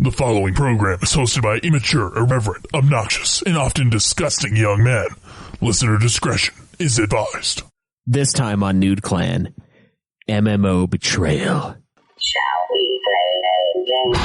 The following program is hosted by immature, irreverent, obnoxious, and often disgusting young men. Listener discretion is advised. This time on Nude Clan, MMO Betrayal. Shall we play a game?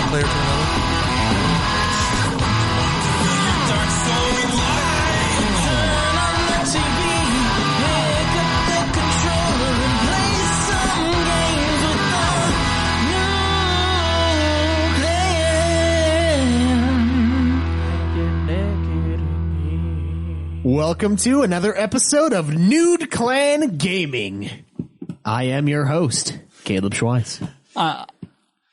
Player to another. Welcome to another episode of Nude Clan Gaming. I am your host, Kaleb Schweiss.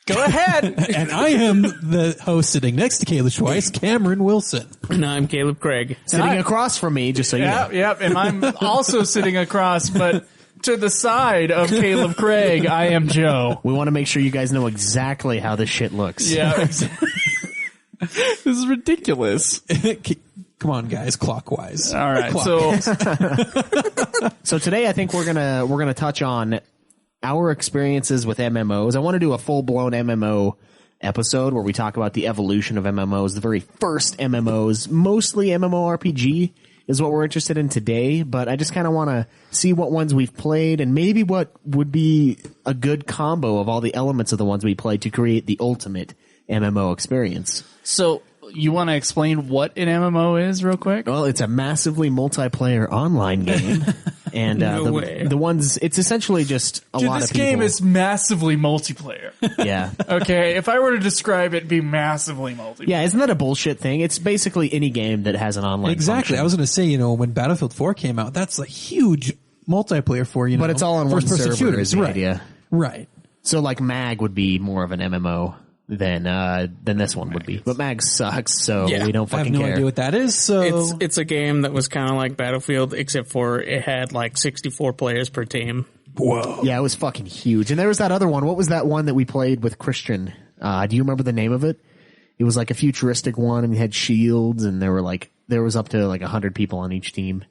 Go ahead. And I am the host sitting next to Caleb Schweiss, Cameron Wilson. And I'm Caleb Craig. Sitting across from me, just so you know. Yep, and I'm also sitting across, but to the side of Caleb Craig, I am Joe. We want to make sure you guys know exactly how this shit looks. Yeah, exactly. This is ridiculous. Come on, guys, clockwise. All right, So today I think we're gonna touch on our experiences with MMOs. I want to do a full-blown MMO episode where we talk about the evolution of MMOs, the very first MMOs, mostly MMORPG is what we're interested in today, but I just kind of want to see what ones we've played and maybe what would be a good combo of all the elements of the ones we played to create the ultimate MMO experience. So you want to explain what an MMO is real quick? Well, it's a massively multiplayer online game. And the ones, it's essentially just a lot of people. This game is massively multiplayer. Yeah. Okay, if I were to describe it, it'd be massively multiplayer. Yeah, isn't that a bullshit thing? It's basically any game that has an online Exactly. function. I was going to say, when Battlefield 4 came out, that's a huge multiplayer for, But it's all on one server shooters. is the Right. idea. Right. So like MAG would be more of an MMO than this one would be. But MAG sucks, so Yeah. we don't I have fucking no care. idea what that is, so... It's a game that was kind of like Battlefield, except for it had like 64 players per team. Whoa. Yeah, it was fucking huge. And there was that other one. What was that one that we played with Christian? Do you remember the name of it? It was like a futuristic one, and you had shields, and there was up to like 100 people on each team.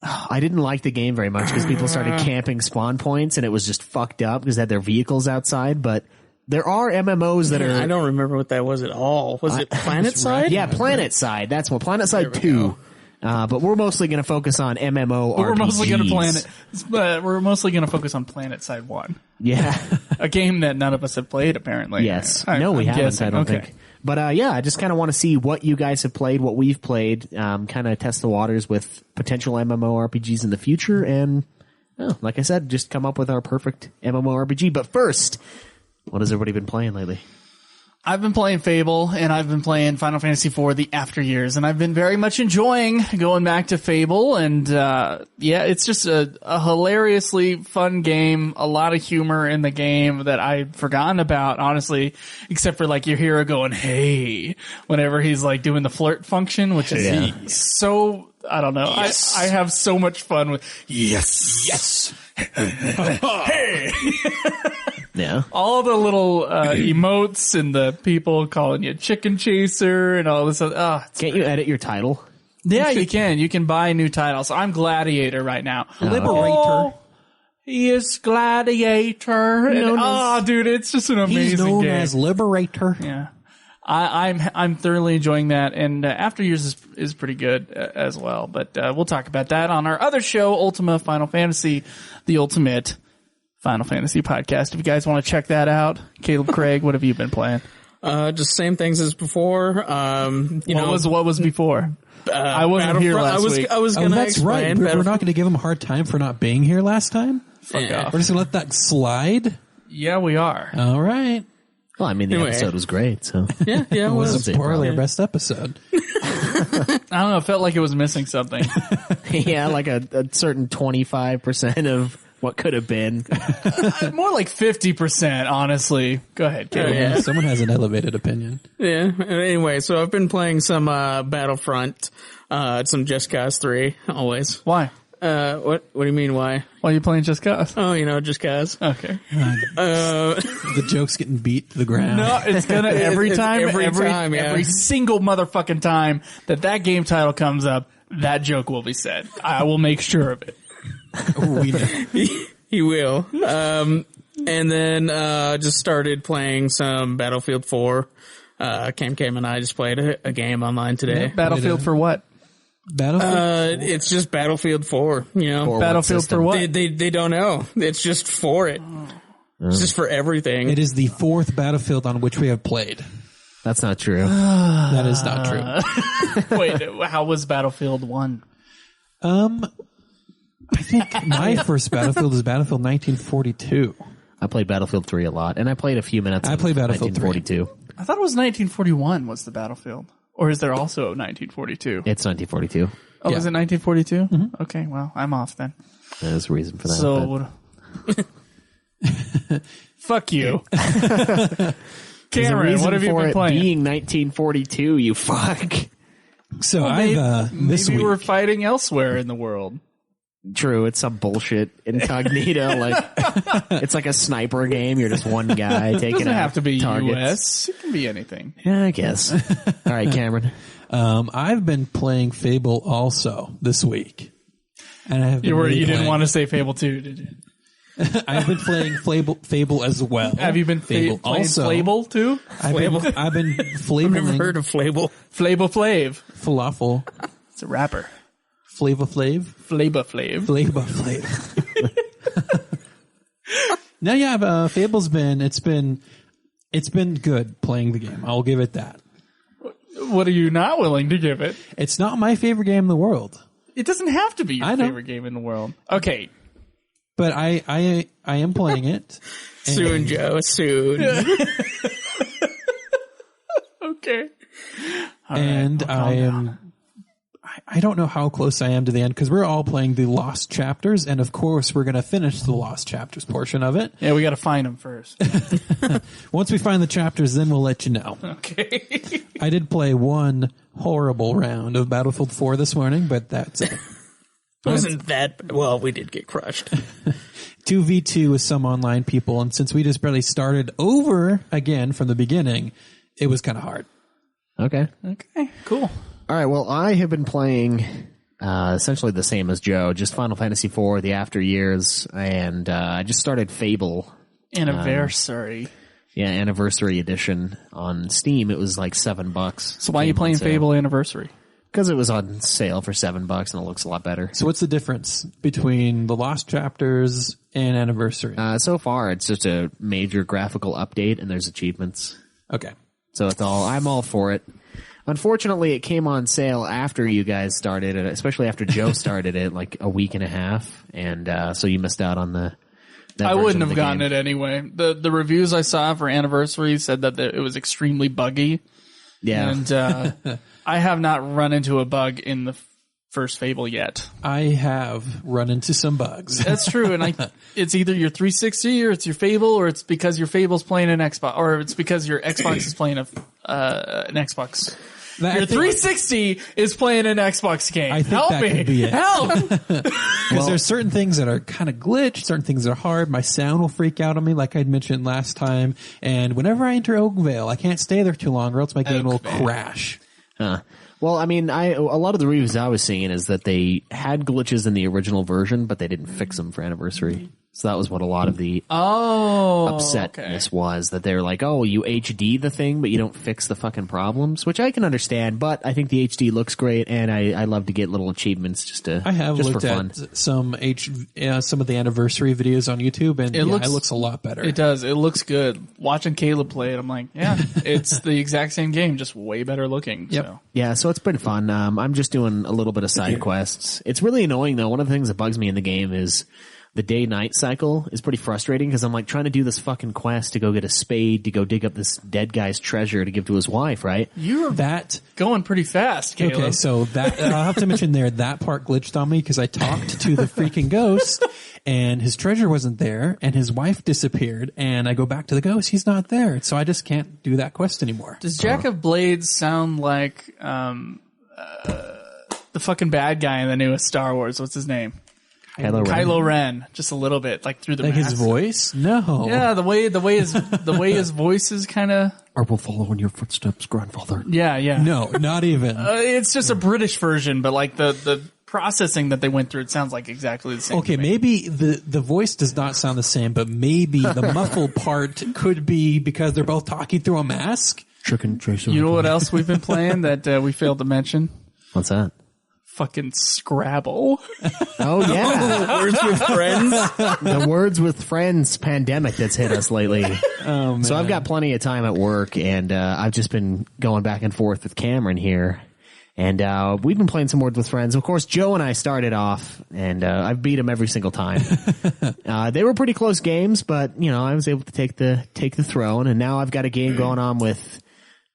I didn't like the game very much because people started camping spawn points, and it was just fucked up because they had their vehicles outside. But there are MMOs that are... I don't remember what that was at all. Was it PlanetSide? Yeah, PlanetSide. That's what PlanetSide 2. But we're mostly going to focus on MMORPGs. We're mostly going to focus on PlanetSide 1. Yeah. A game that none of us have played, apparently. Yes. No, we haven't, guessing. I don't think. But I just kind of want to see what you guys have played, what we've played, kind of test the waters with potential MMORPGs in the future, and, like I said, just come up with our perfect MMORPG. But first, what has everybody been playing lately? I've been playing Fable, and I've been playing Final Fantasy IV, the After Years, and I've been very much enjoying going back to Fable, and it's just a hilariously fun game, a lot of humor in the game that I'd forgotten about, honestly, except for like your hero going, hey, whenever he's like doing the flirt function, which is so, I don't know, yes. I have so much fun with, yes, hey! Yeah. All the little emotes and the people calling you chicken chaser and all this. Can't you edit your title? Yeah, you can. You can buy new titles. I'm Gladiator right now. Liberator. Oh, he is Gladiator. And, dude, it's just an amazing He's known game. as Liberator. Yeah. I'm thoroughly enjoying that, and After Years is pretty good as well. But we'll talk about that on our other show, Ultima Final Fantasy, the Ultimate Final Fantasy podcast. If you guys want to check that out, Caleb Craig, what have you been playing? Just same things as before. What was before? I wasn't here last week. I was going to that's explain. Right. We're not going to give him a hard time for not being here last time. Fuck off. We're just going to let that slide. Yeah, we are. All right. Well, I mean, the episode was great, so. Yeah, It was probably our best episode. I don't know. It felt like it was missing something. Yeah, like a certain 25% of what could have been. More like 50%, honestly. Go ahead, Kaleb. Yeah. Someone has an elevated opinion. Yeah. Anyway, so I've been playing some Battlefront, some Just Cause 3, always. Why? What do you mean, why? Why are you playing Just Cause? Oh, Just Cause. Okay. The joke's getting beat to the ground. No, it's gonna every time, yeah. every single motherfucking time that game title comes up, that joke will be said. I will make sure of it. We know. He will. And then just started playing some Battlefield 4. Cam and I just played a game online today. Battlefield for what? Battlefield? It's just Battlefield 4, Battlefield for what? They don't know. It's just for it. It's just for everything. It is the 4th Battlefield on which we have played. That's not true. That is not true. Wait, how was Battlefield 1? I think my first Battlefield is Battlefield 1942. I played Battlefield 3 a lot, and I played a few minutes. I played Battlefield 1942. I thought it was 1941 was the Battlefield. Or is there also 1942? It's 1942. Oh, Yeah. is it 1942? Mm-hmm. Okay, well, I'm off then. There's a reason for that. So, fuck you. Cameron, what have you been playing? Being 1942, you fuck. So Maybe this week. we're fighting elsewhere in the world. True, it's some bullshit incognito. Like it's like a sniper game. You're just one guy It taking doesn't out have to be targets. U.S. It can be anything. Yeah, I guess. All right, Cameron. I've been playing Fable also this week. And I have been You didn't want to say Fable 2, did you? I've been playing Fable as well. Have you been playing Fable too? I've been I've never flabeling heard of Fable. Flavor Flav. falafel. It's a rapper. Flavor Flav. Flavor Flav. Flavor Flav. No, yeah, Fable's it's been good playing the game. I'll give it that. What are you not willing to give it? It's not my favorite game in the world, It doesn't have to be your I know. favorite game in the world. Okay. but I am playing it. Soon, Joe. Soon. Okay. And I don't know how close I am to the end because we're all playing the Lost Chapters, and of course we're going to finish the Lost Chapters portion of it. Yeah, we got to find them first. Once we find the chapters, then we'll let you know. Okay. I did play one horrible round of Battlefield 4 this morning, but that's it. Wasn't that, well, we did get crushed. 2v2 with some online people, and since we just barely started over again from the beginning, it was kind of hard. Okay. Okay, cool. All right. Well, I have been playing essentially the same as Joe, just Final Fantasy IV, the After Years, and I just started Fable. Anniversary. Yeah, Anniversary Edition on Steam. It was like $7. So why are you playing Fable Anniversary? Because it was on sale for $7 and it looks a lot better. So what's the difference between the Lost Chapters and Anniversary? So far, it's just a major graphical update and there's achievements. Okay. So I'm all for it. Unfortunately, it came on sale after you guys started it, especially after Joe started it, like a week and a half, and so you missed out on that I version wouldn't of have the gotten game. it anyway. The reviews I saw for Anniversary said that it was extremely buggy. Yeah, And I have not run into a bug in the first Fable yet. I have run into some bugs. That's true, and it's either your 360 or it's your Fable, or it's because your Fable's playing an Xbox, or it's because your Xbox is playing an Xbox. Your 360 is playing an Xbox game. I think Help that me! could be it. Help! Because there's certain things that are kind of glitched, certain things that are hard. My sound will freak out on me, like I'd mentioned last time. And whenever I enter Oakvale, I can't stay there too long, or else my game will crash. Huh. Well, I mean, a lot of the reviews I was seeing is that they had glitches in the original version, but they didn't fix them for Anniversary. So that was what a lot of the upsetness was, that they're like, oh, you HD the thing, but you don't fix the fucking problems, which I can understand, but I think the HD looks great, and I love to get little achievements just for fun. At some of the Anniversary videos on YouTube, and it looks a lot better. It does. It looks good. Watching Kaleb play it, I'm like, yeah, it's the exact same game, just way better looking. Yep. So. Yeah, so it's been fun. I'm just doing a little bit of side quests. It's really annoying, though. One of the things that bugs me in the game is the day-night cycle is pretty frustrating because I'm like trying to do this fucking quest to go get a spade to go dig up this dead guy's treasure to give to his wife, right? You're going pretty fast, Kaleb. Okay, so that I'll have to mention there that part glitched on me because I talked to the freaking ghost and his treasure wasn't there and his wife disappeared and I go back to the ghost, he's not there, so I just can't do that quest anymore. Does Jack of Blades sound like the fucking bad guy in the newest Star Wars? What's his name? Kylo Ren, just a little bit, like through the like mask. his voice? No. Yeah, the way his voice is kind of. I will follow in your footsteps, grandfather. Yeah. No, not even. It's just a British version, but like the processing that they went through, it sounds like exactly the same. Okay, maybe the voice does not sound the same, but maybe the muffled part could be because they're both talking through a mask. Chicken Tracer. You know what else we've been playing that we failed to mention? What's that? Fucking Scrabble. Oh yeah. Words with Friends. The Words with Friends pandemic that's hit us lately. Oh, man. So I've got plenty of time at work, and I've just been going back and forth with Cameron here. And we've been playing some Words with Friends. Of course, Joe and I started off, and I've beat them every single time. They were pretty close games, but I was able to take the throne. And now I've got a game going on with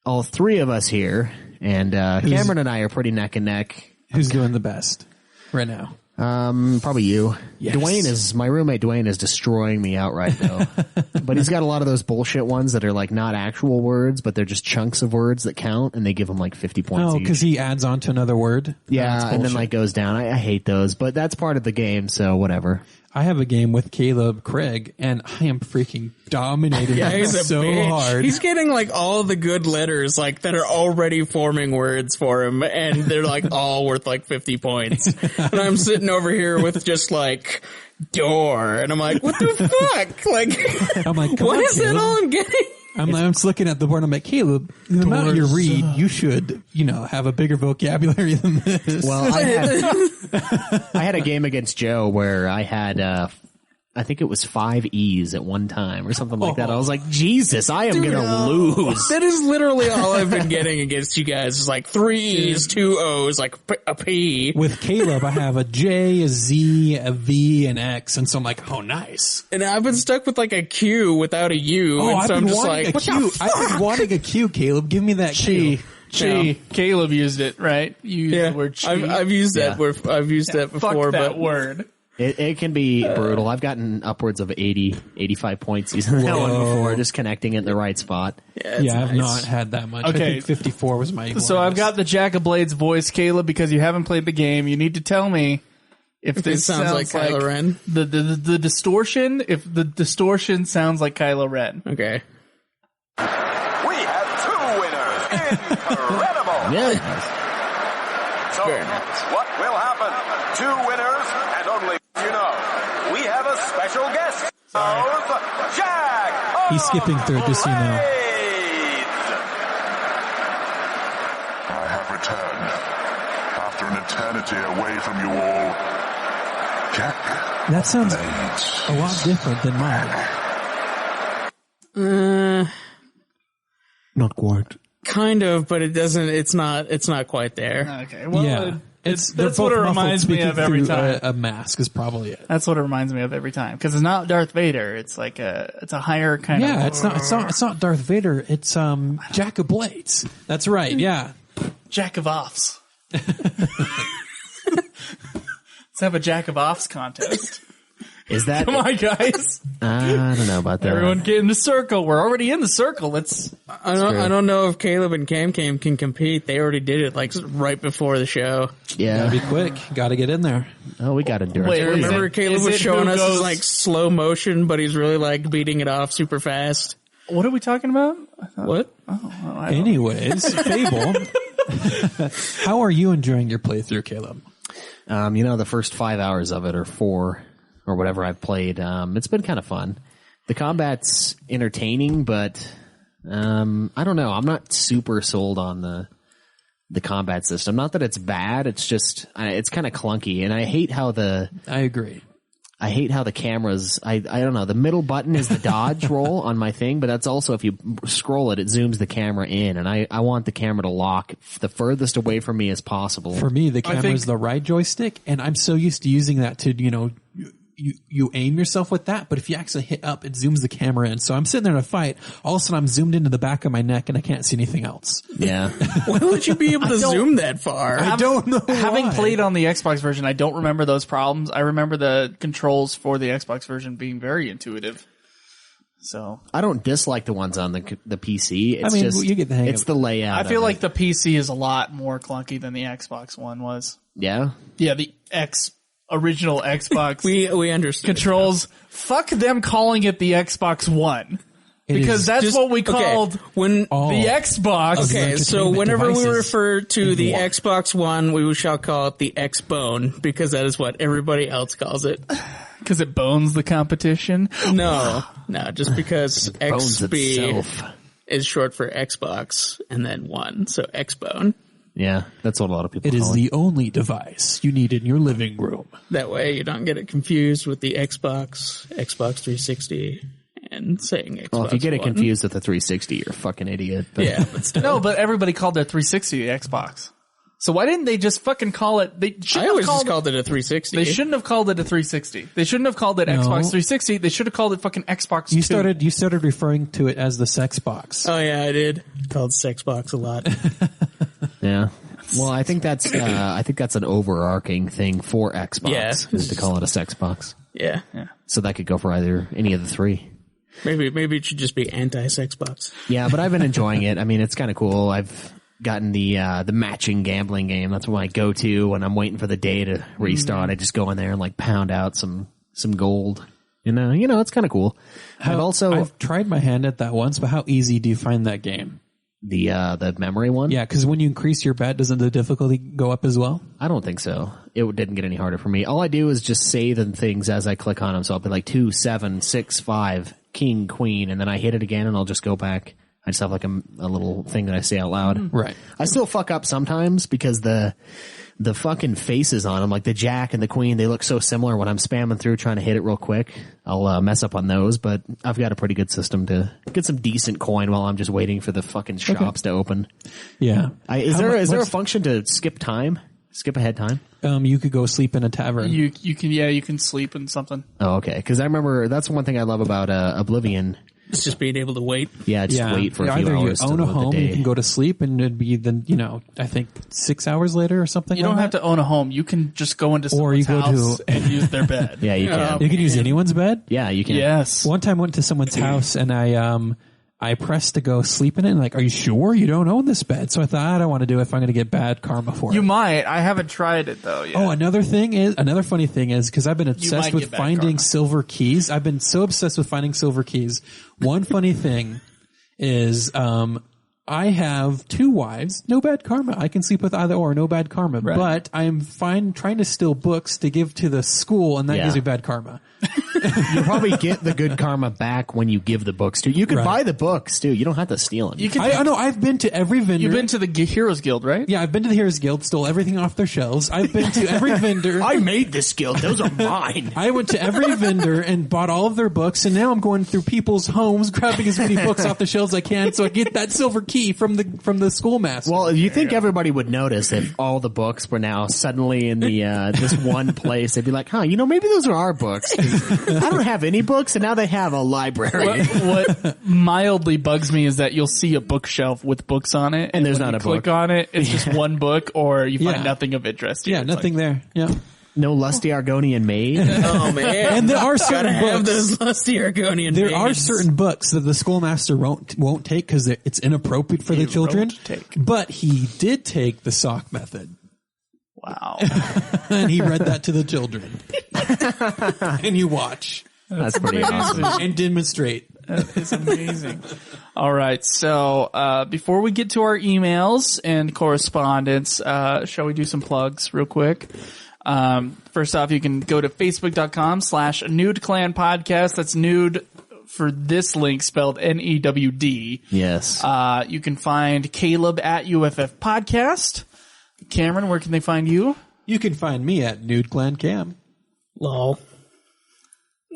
all three of us here, and Cameron and I are pretty neck and neck. Who's doing the best right now? Probably you. Yes. My roommate Dwayne is destroying me outright though. But he's got a lot of those bullshit ones that are like not actual words, but they're just chunks of words that count, and they give him like 50 points Oh, each. because he adds on to another word? Yeah, That's and then bullshit. like goes down. I hate those, but that's part of the game, so whatever. I have a game with Kaleb Craig, and I am freaking dominating Yeah, him he's a so bitch. hard. He's getting like all the good letters like that are already forming words for him, and they're like all worth like 50 points. And I'm sitting over here with just like door, and I'm like, what the fuck? Like, I'm like, come what on, is that Kaleb. all I'm getting? I'm just looking at the board. I'm like, Kaleb, the amount you read, you should, have a bigger vocabulary than this. Well, I had a game against Joe where I had I think it was 5 E's at one time or something like that. I was like, Jesus, I am gonna lose. That is literally all I've been getting against you guys. It's like 3 E's, 2 O's, like a P. With Kaleb, I have a J, a Z, a V, an X, and so I'm like, oh, nice. And I've been stuck with like a Q without a U. Oh, and I've so I'm been just wanting like, a what Q. the fuck? I've been wanting a Q, Kaleb. Give me that Q. Caleb used it, right? You used Yeah, the word chi. I've used that. Yeah. I've used that before, Fuck that but word. It can be brutal. I've gotten upwards of 80, 85 points using that one before, just connecting it in the right spot. Yeah, I've not had that much. Okay. I think 54 was my So I've got the Jack of Blades voice, Caleb, because you haven't played the game. You need to tell me if it this sounds like Kylo Ren. The distortion, if the distortion sounds like Kylo Ren. Okay. We have 2 winners. Incredible. Yeah. So, what will happen? 2 winners and only we have a special guest. Jack. He's skipping through, just so you know. I have returned after an eternity away from you all. Jack That sounds Blades. a lot different than mine. Not quite. Kind of, but it doesn't. It's not quite there. Okay, well, Yeah. that's they're what it both reminds muffled me speaking of every through time. A mask is probably it. That's what it reminds me of every time, because it's not Darth Vader. It's like it's a higher kind of. Yeah, it's not Darth Vader. It's Jack of Blades. That's right. Yeah. Jack of Offs. Let's have a Jack of Offs contest. Is that? Come on, guys. I don't know about that. Everyone get in the circle. We're already in the circle. Let's. I don't know if Caleb and Cam can compete. They already did it like right before the show. Yeah. Gotta be quick. Gotta get in there. Oh, we got endurance. Wait, Pretty Remember, good. Caleb is was it showing who us goes- his like slow motion, but he's really like beating it off super fast. What are we talking about? What? Anyways, Fable. How are you enjoying your playthrough, Caleb? The first 5 hours of it, or 4, or whatever I've played, it's been kind of fun. The combat's entertaining, but I don't know. I'm not super sold on the combat system. Not that it's bad. It's just it's kind of clunky, and I hate how I agree. I hate how the cameras, I don't know, the middle button is the dodge roll on my thing, but that's also, if you scroll it, it zooms the camera in, and I want the camera to lock the furthest away from me as possible. For me, the I camera think- is the right joystick, and I'm so used to using that to, you aim yourself with that, but if you actually hit up, it zooms the camera in. So I'm sitting there in a fight, all of a sudden I'm zoomed into the back of my neck and I can't see anything else. Yeah. Why would you be able to zoom that far? I don't know Having why. played on the Xbox version, I don't remember those problems. I remember the controls for the Xbox version being very intuitive. So I don't dislike the ones on the PC. It's I mean, just, you get the hang it's of the layout. I feel of like it. the PC is a lot more clunky than the Xbox One was. Yeah. Yeah, the original Xbox We understand. controls. Fuck them calling it the Xbox One. Because is that's just- what we okay, called when the Xbox. Okay, so entertainment whenever we devices refer to in the one. Xbox One, we shall call it the X-Bone, because that is what everybody else calls it. Because it bones the competition. No, just because Bones XB itself. is short for Xbox, and then One, so X-Bone. Yeah, that's what a lot of people It is call the only device you need in your living room. That way you don't get it confused with the Xbox 360, and saying Xbox Well, if you get it One. confused with the 360, you're a fucking idiot. But Yeah, but still. No, but everybody called their 360 the Xbox. So why didn't they just fucking call it? They I shouldn't always have just called called it a 360. They shouldn't have called it a 360. They shouldn't have called it No. Xbox 360. They should have called it fucking Xbox 2. You started referring to it as the sex box. Oh yeah, I did. Called Sexbox a lot. Yeah. Well, I think that's an overarching thing for Xbox Yeah. is to call it a sex box. Yeah. So that could go for any of the three. Maybe it should just be anti-Sexbox. Yeah, but I've been enjoying it. I mean, it's kind of cool. I've gotten the matching gambling game. That's what I go to when I'm waiting for the day to restart. I just go in there and like pound out some gold. And it's kind of cool. I've tried my hand at that once, but how easy do you find that game? The memory one. Yeah, because when you increase your bet, doesn't the difficulty go up as well? I don't think so. It didn't get any harder for me. All I do is just say the things as I click on them. So I'll be like 2, 7, 6, 5, king, queen, and then I hit it again and I'll just go back. I just have like a little thing that I say out loud. Right. I still fuck up sometimes because the fucking faces on them, like the jack and the queen, they look so similar when I'm spamming through trying to hit it real quick. I'll mess up on those, but I've got a pretty good system to get some decent coin while I'm just waiting for the fucking shops to open. Yeah. Is there a function to skip time? Skip ahead time? You could go sleep in a tavern. You can sleep in something. Oh, okay. Because I remember that's one thing I love about Oblivion. It's just being able to wait. Yeah, just wait for a few Either hours you to own a load the home, day. you can go to sleep, and it'd be I think 6 hours later or something. You don't have to own a home. You can just go into someone's house and use their bed. Yeah, you can. You can use anyone's bed. Yeah, you can. Yes. One time I went to someone's house and I pressed to go sleep in it and like, are you sure you don't own this bed? So I thought, I don't want to do it if I'm going to get bad karma for it. You might. I haven't tried it though yet. Oh, another funny thing is because I've been obsessed might with get bad finding karma. silver keys. I've been so obsessed with finding silver keys. One funny thing is, I have 2 wives, no bad karma. I can sleep with either or, no bad karma. Right. But I'm fine trying to steal books to give to the school, and that Yeah. gives me bad karma. You probably get the good karma back when you give the books to. You can Right. buy the books too. You don't have to steal them. You can. I know. I've been to every vendor. You've been to the Heroes Guild, right? Yeah, I've been to the Heroes Guild, stole everything off their shelves. I've been to every vendor. I made this guild. Those are mine. I went to every vendor and bought all of their books, and now I'm going through people's homes, grabbing as many books off the shelves as I can, so I get that silver key from the schoolmaster. Well, you think everybody would notice if all the books were now suddenly in the this one place? They'd be like, maybe those are our books. 'Cause I don't have any books, and now they have a library. What mildly bugs me is that you'll see a bookshelf with books on it, And there's when not you a click book. on it, it's just one book, or you find Yeah. nothing of interest. yeah, It's nothing like, there. Yeah. No lusty Argonian maid. Oh man! And there are Gotta certain have books. those lusty Argonian. There are maids. certain books that the schoolmaster won't take because it's inappropriate for the children. won't take. But he did take the sock method, Wow. and he read that to the children. And you watch That's pretty awesome. and demonstrate. It's amazing. All right. So, before we get to our emails and correspondence, shall we do some plugs real quick? First off, you can go to facebook.com/Nude Clan Podcast. That's nude for this link spelled NEWD. Yes. You can find Kaleb at UFF Podcast. Cameron, where can they find you? You can find me at Nude Clan Cam. Lol.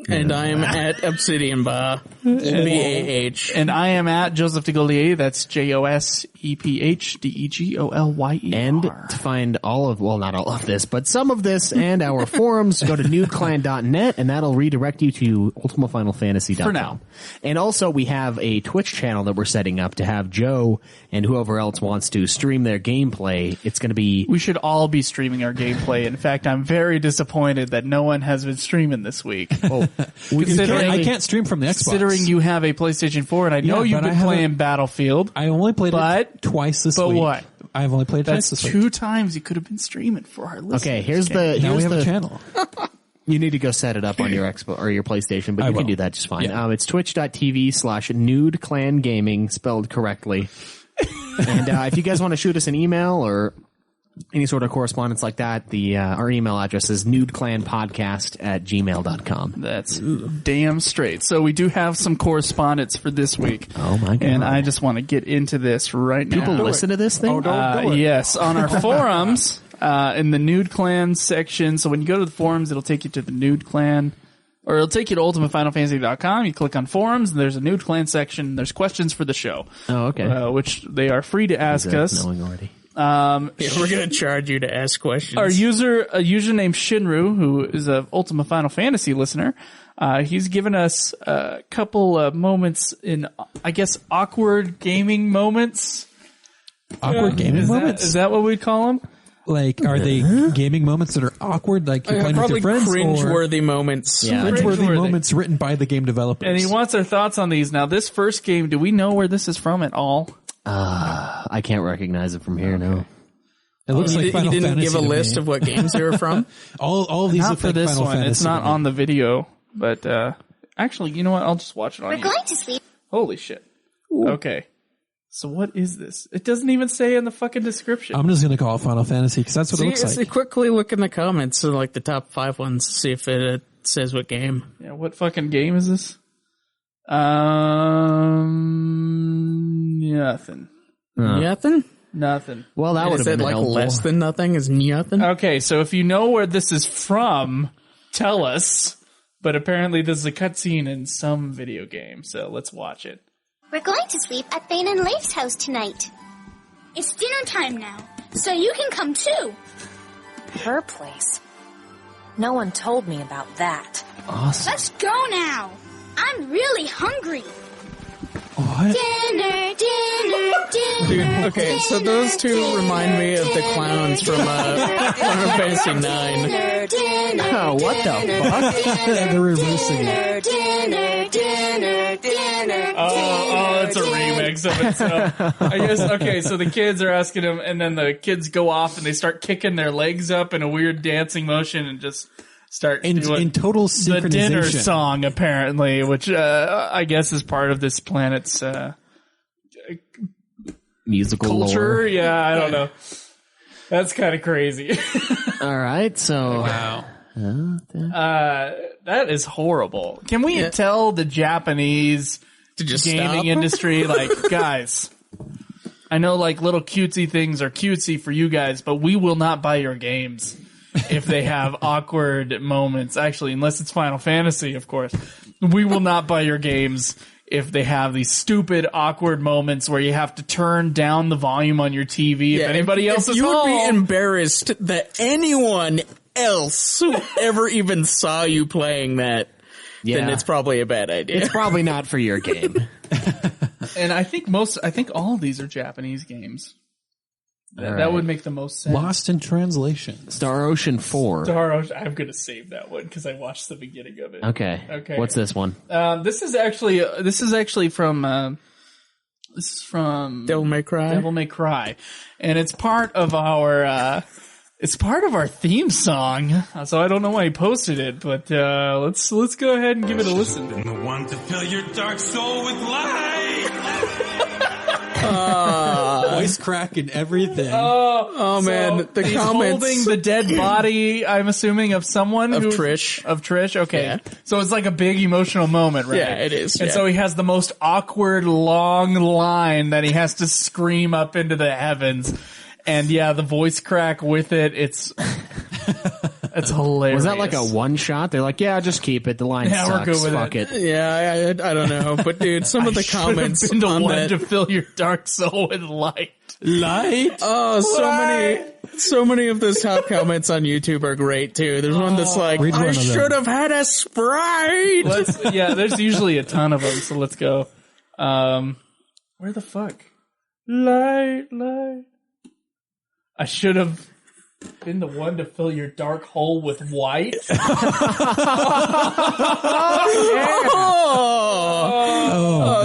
And I am at Obsidian Ba, B-A-H. And I am at Joseph de Gaulier. That's JOSEPHDEGOLYER. And to find all of, well, not all of this, but some of this and our forums, go to nudeclan.net, and that'll redirect you to ultimafinalfantasy.com. For now. And also, we have a Twitch channel that we're setting up to have Joe and whoever else wants to stream their gameplay. It's going to be... We should all be streaming our gameplay. In fact, I'm very disappointed that no one has been streaming this week. I can't stream from the Xbox. Considering you have a PlayStation 4, and I know you've been playing Battlefield. I only played it twice this week. But what? I've only played it twice this week. That's 2 times you could have been streaming for our listeners. Okay, here's now we have a channel. You need to go set it up on your Xbox or your PlayStation, but you can do that just fine. Yeah. It's twitch.tv/NudeClanGaming, spelled correctly. And if you guys want to shoot us an email or any sort of correspondence like that, our email address is nudeclanpodcast@gmail.com. That's damn straight. So we do have some correspondence for this week. Oh my God. And I just want to get into this right now. People listen to this thing? Oh, don't do it. Yes, on our forums, in the Nude Clan section. So when you go to the forums, it'll take you to the Nude Clan, or it'll take you to ultimatefinalfantasy.com. You click on forums, and there's a Nude Clan section. There's questions for the show. Oh, okay. Which they are free to ask us. Knowing already. Yeah, we're going to charge you to ask questions. Our user named Shinru, who is a Ultima Final Fantasy listener, he's given us a couple moments in, I guess, awkward gaming moments. Awkward gaming moments? Is that what we'd call them? Like, are they gaming moments that are awkward, like you're playing with your friends? Cringe-worthy moments. Yeah. Cringe-worthy moments written by the game developers. And he wants our thoughts on these. Now, this first game, do we know where this is from at all? I can't recognize it from here, no. It looks like Final He didn't Fantasy give a to list me. of what games they were from? All of these Not look for like this Final one. Fantasy It's not to me. on the video. But actually, you know what? I'll just watch it on We're YouTube. going to sleep. Holy shit. Okay. So what is this? It doesn't even say in the fucking description. I'm just going to call it Final Fantasy because that's what it looks like. Quickly look in the comments, so like the top 5 ones, see if it says what game. Yeah, what fucking game is this? Nothing. Nothing? Nothing. Well, that would have been like helpful. less than nothing is nothing. Okay, so if you know where this is from, tell us. But apparently this is a cutscene in some video game, so let's watch it. We're going to sleep at Thane and Leif's house tonight. It's dinner time now, so you can come too. Her place. No one told me about that. Awesome. Let's go now. I'm really hungry. What? Dinner, dinner, dinner. Dude, okay, so those two remind me of the clowns from Final Fantasy IX. Dinner, dinner, Oh, what the fuck? They're reversing it. dinner, dinner, dinner. Oh, it's a remix of it. So I guess, okay, so the kids are asking him, and then the kids go off and they start kicking their legs up in a weird dancing motion and just start doing In total synchronization. the dinner song, apparently, which I guess is part of this planet's Musical culture. lore. Yeah, I don't know. That's kind of crazy. All right, so Wow. That is horrible. Can we tell the Japanese To just gaming stop? industry, like, guys, I know like little cutesy things are cutesy for you guys, but we will not buy your games if they have awkward moments. Actually, unless it's Final Fantasy, of course. We will not buy your games if they have these stupid awkward moments where you have to turn down the volume on your TV if anybody else is you would be home. embarrassed that anyone else who ever even saw you playing that, then Yeah. it's probably a bad idea. It's probably not for your game. And I think all of these are Japanese games. That would make the most sense. Lost in translation. Star Ocean 4. Star Ocean. I'm going to save that one because I watched the beginning of it. Okay. What's this one? This is actually from Devil May Cry. Devil May Cry, and it's part of our theme song. So I don't know why he posted it, but let's go ahead and give it a listen. The one to fill your dark soul with light. Voice crack and everything. Oh man, the He's comments holding the dead body, I'm assuming, of someone of Trish. Of Trish, okay. Yeah. So it's like a big emotional moment, right? Yeah, it is. And yeah. so he has the most awkward long line that he has to scream up into the heavens. And yeah, the voice crack with it, it's That's hilarious. Was that like a one shot? They're like, yeah, just keep it. The line sucks. We're good with Fuck it. Yeah, I don't know, but dude, some of the comments been the on one that. to fill your dark soul with light. Oh, so many of those top comments on YouTube are great too. There's one that's like, I should have had a Sprite. There's usually a ton of them, so let's go. Where the fuck? Light. I should have been the one to fill your dark hole with white.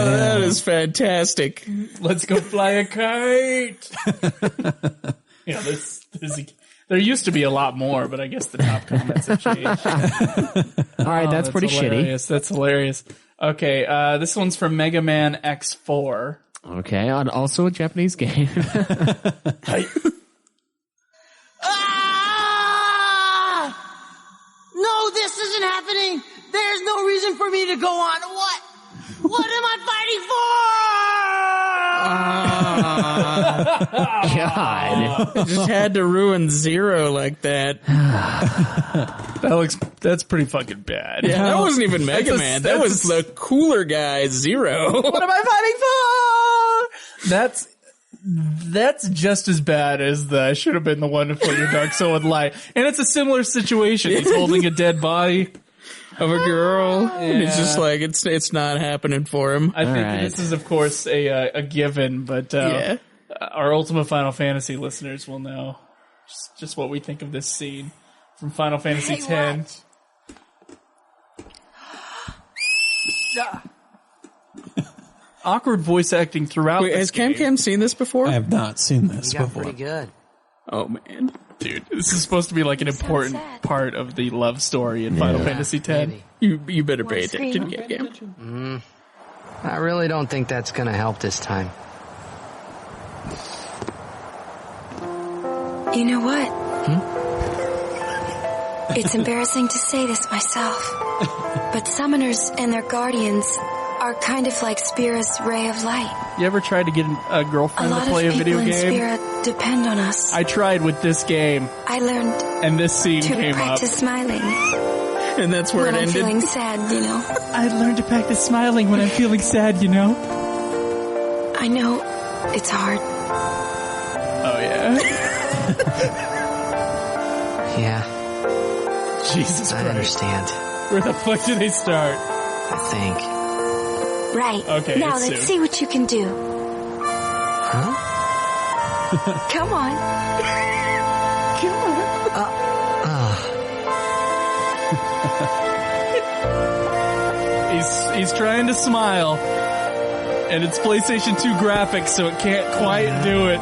That is fantastic. Let's go fly a kite. There used to be a lot more, but I guess the top comments have changed. All right, that's pretty hilarious. That's hilarious. Okay, this one's from Mega Man X4. Okay, also a Japanese game. No, this isn't happening. There's no reason for me to go on. What am I fighting for? God. I just had to ruin Zero like that. That's pretty fucking bad. Yeah, that wasn't even Mega Man. That was the cooler guy, Zero. What am I fighting for? That's just as bad as the I should have been the one to fill your dark soul with light. And it's a similar situation. He's holding a dead body of a girl. And it's just like, it's not happening for him. I think this is, of course, a given, but our Ultimate Final Fantasy listeners will know just what we think of this scene from Final Fantasy X. Awkward voice acting throughout. Wait, has Cam seen this before? I have not seen this before. Pretty good. Oh man, dude, this is supposed to be like an important part of the love story in Final Fantasy X. You better pay attention, Cam. I really don't think that's going to help this time. You know what? It's embarrassing to say this myself, but summoners and their guardians are kind of like Spira's ray of light. You ever tried to get a girlfriend to play a video game? A lot of people in Spira depend on us. I tried with this game. I learned and this scene to came practice up. Smiling. And that's where when it I'm ended. feeling sad, you know. I learned to practice smiling when I'm feeling sad, you know. I know it's hard. Oh yeah. Yeah. Jesus Christ. I understand. Where the fuck do they start? I think. Right. Okay. Now let's see what you can do. Huh? Come on. He's trying to smile, and it's PlayStation 2 graphics, so it can't quite do it.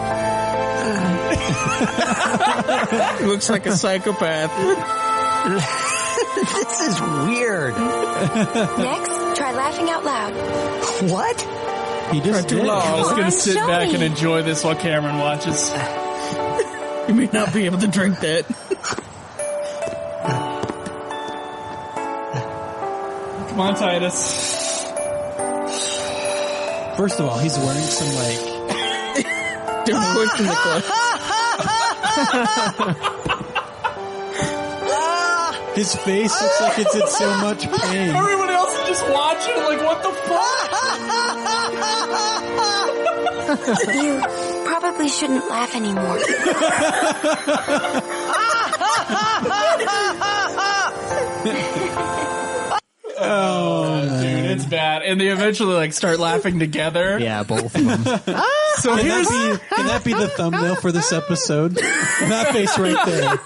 He looks like a psychopath. This is weird. Next, try laughing out loud. What? He just did. I'm just gonna sit show back me. and enjoy this while Cameron watches. You may not be able to drink that. Come on, Titus. First of all, he's wearing some Don't question the club. his face looks like it's in so much pain. Everyone else is just watching, like, what the fuck? You probably shouldn't laugh anymore. Oh, dude, it's bad. And they eventually like start laughing together. Yeah, both of them. So can here's that be the thumbnail for this episode? That face right there.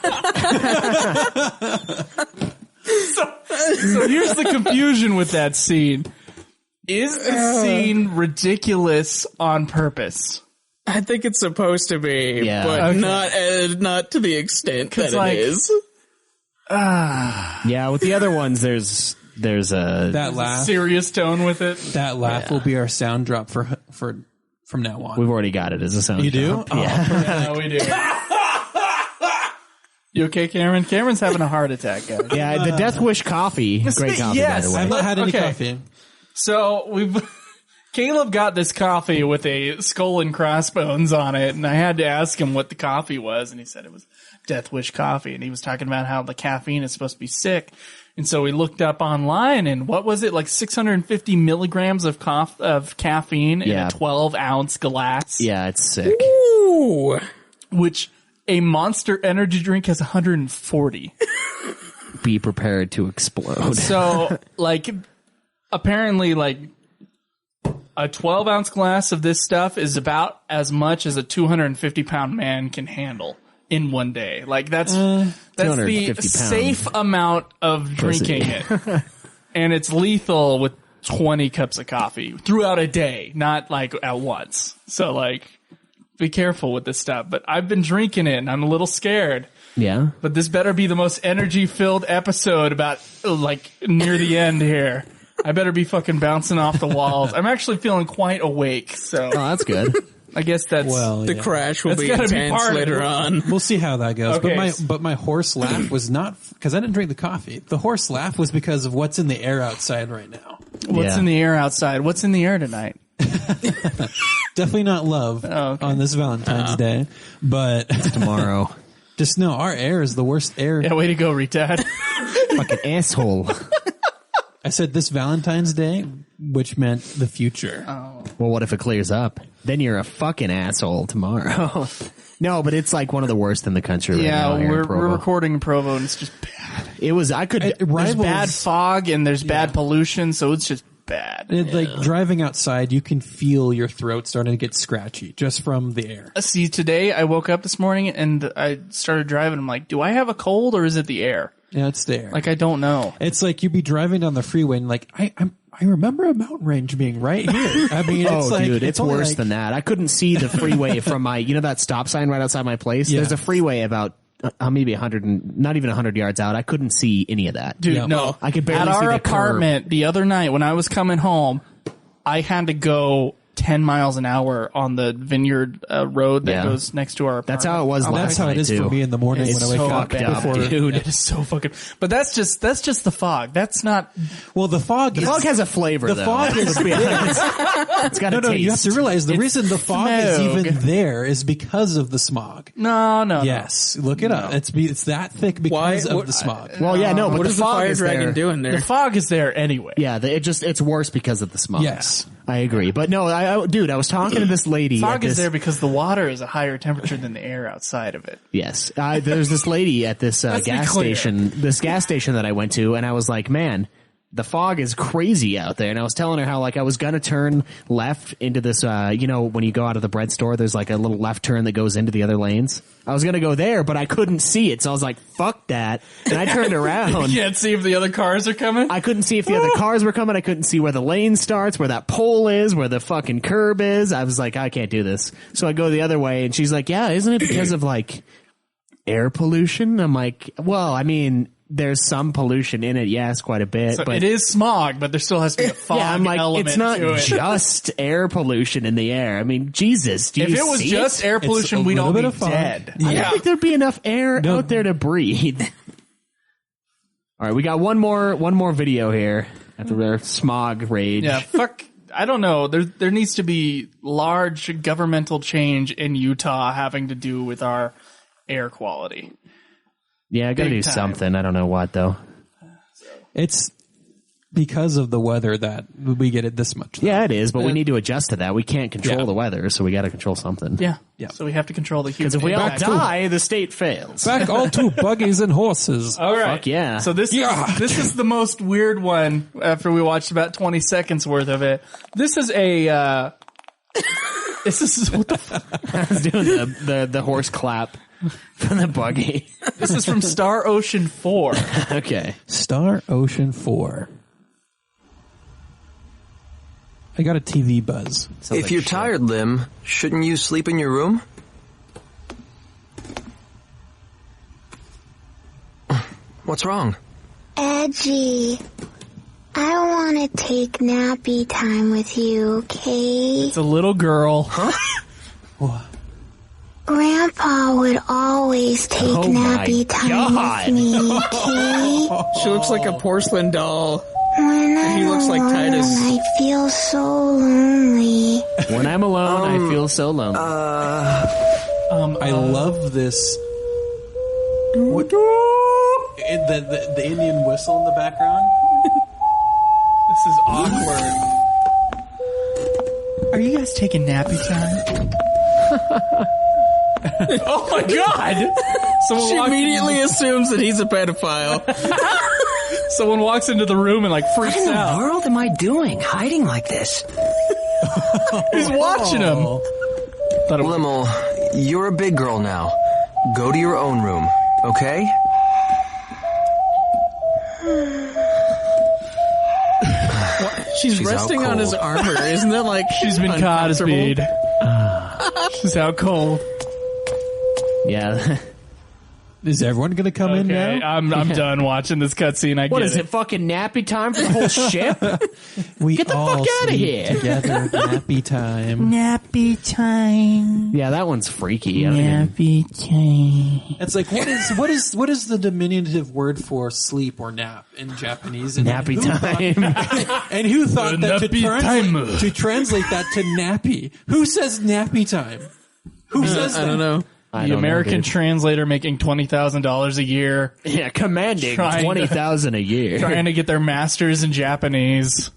so here's the confusion with that scene. Is the scene ridiculous on purpose? I think it's supposed to be, but Okay. not to the extent that like, it is. Yeah, with the other ones, there's a That laugh, serious tone with it. that laugh will be our sound drop for from now on. We've already got it as a sound. You do? drop. Oh, Yeah. We do. You okay, Cameron? Cameron's having a heart attack, guys. Yeah, the Death Wish coffee. Great coffee, by the way. I've not had any Okay. coffee. So Kaleb got this coffee with a skull and crossbones on it, and I had to ask him what the coffee was, and he said it was Death Wish coffee, and he was talking about how the caffeine is supposed to be sick. And so we looked up online, and what was it, like 650 milligrams of caffeine in a 12-ounce glass? Yeah, it's sick. Ooh. Which a Monster energy drink has 140. Be prepared to explode. So, like, apparently, like, a 12-ounce glass of this stuff is about as much as a 250-pound man can handle in one day. Like, that's the safe amount of drinking it. And it's lethal with 20 cups of coffee throughout a day, not like at once. So, like, be careful with this stuff. But I've been drinking it, and I'm a little scared. Yeah. But this better be the most energy-filled episode about, like, near the end here. I better be fucking bouncing off the walls. I'm actually feeling quite awake, so. Oh, that's good. I guess that's the crash will be intense later on. We'll see how that goes. Okay. But my horse laugh was not because I didn't drink the coffee. The horse laugh was because of what's in the air outside right now. What's in the air outside? What's in the air tonight? Definitely not love on this Valentine's Day, but it's tomorrow. Just know our air is the worst air. Yeah, way to go, retard. Fucking asshole. I said this Valentine's Day, which meant the future. Oh. Well, what if it clears up? Then you're a fucking asshole tomorrow. No, but it's like one of the worst in the country right now. Yeah, we're recording in Provo, and it's just bad. There's bad fog, and there's bad pollution, so it's just bad. Like driving outside, you can feel your throat starting to get scratchy just from the air. See, today I woke up this morning, and I started driving. I'm like, do I have a cold, or is it the air? Yeah, it's there. Like, I don't know. It's like you'd be driving down the freeway and like, I remember a mountain range being right here. I mean, it's like, dude, it's worse than that. I couldn't see the freeway from my, that stop sign right outside my place? Yeah. There's a freeway about maybe 100 and not even 100 yards out. I couldn't see any of that. Dude, no. I could barely see At our the apartment curb. the other night when I was coming home, I had to go 10 miles an hour on the Vineyard Road that goes next to our apartment. That's how it was last night, That's how it is for me in the morning when I wake up. Dude. It is so fucking... But that's just the fog. That's not... Well, the fog has a flavor, the fog is... It's got a taste. You have to realize the reason the fog is even there is because of the smog. No. Yes. Look it up. It's that thick because of the smog. Well, yeah, no, but what is the fire dragon doing there? The fog is there anyway. Yeah, it's worse because of the smog. Yes. I agree. But no, I was talking to this lady. Fog is there because the water is a higher temperature than the air outside of it. Yes. There's this lady at this gas station that I went to, and I was like, man, the fog is crazy out there. And I was telling her how, like, I was going to turn left into this, when you go out of the bread store, there's like a little left turn that goes into the other lanes. I was going to go there, but I couldn't see it. So I was like, fuck that. And I turned around. You can't see if the other cars are coming? I couldn't see if the other cars were coming. I couldn't see where the lane starts, where that pole is, where the fucking curb is. I was like, I can't do this. So I go the other way, and she's like, yeah, isn't it because of, like, air pollution? I'm like, well, I mean, there's some pollution in it, yes, quite a bit. So but it is smog, but there still has to be a fog element it's not to it. just air pollution in the air. I mean, Jesus, if it was just air pollution, we'd all be dead. I don't think there'd be enough air out there to breathe. All right, we got one more video here after their smog rage. Yeah, fuck. I don't know. There needs to be large governmental change in Utah having to do with our air quality. Yeah, I gotta do something. I don't know what, though. It's because of the weather that we get it this much. Yeah, it is, but we need to adjust to that. We can't control the weather, so we gotta control something. Yeah. So we have to control the human. Because if we all die, the state fails. Back all to buggies and horses. All right. Fuck yeah. So this is the most weird one after we watched about 20 seconds worth of it. This is a... this is what the fuck? I was doing the horse clap. From the buggy. This is from Star Ocean 4. Okay. Star Ocean 4. I got a TV buzz. If you're tired, Lim, shouldn't you sleep in your room? What's wrong? Edgy. I want to take nappy time with you, okay? It's a little girl. Huh? What? Grandpa would always take nappy time with me, okay? She looks like a porcelain doll. He looks like Titus. I feel so lonely. When I'm alone, I feel so lonely. I love this. What? The Indian whistle in the background. This is awkward. Are you guys taking nappy time? Oh my god! She immediately assumes that he's a pedophile. Someone walks into the room and like freaks What in out. the world am I doing, hiding like this? He's watching him. Limmel, you're a big girl now. Go to your own room, okay? She's resting on his armor. Isn't that like she's been cosplayed? She's out cold. Yeah. Is everyone going to come in now? I'm done watching this cutscene. What is it? Fucking nappy time for the whole ship? Get the fuck out of here! Together, nappy time. Nappy time. Yeah, that one's freaky. Nappy time. It's like what is the diminutive word for sleep or nap in Japanese? And nappy time. And who thought that to translate that to nappy? Who says nappy time? Who says that? I don't know. The American translator making $20,000 a year. Yeah, commanding $20,000 a year. Trying to get their masters in Japanese.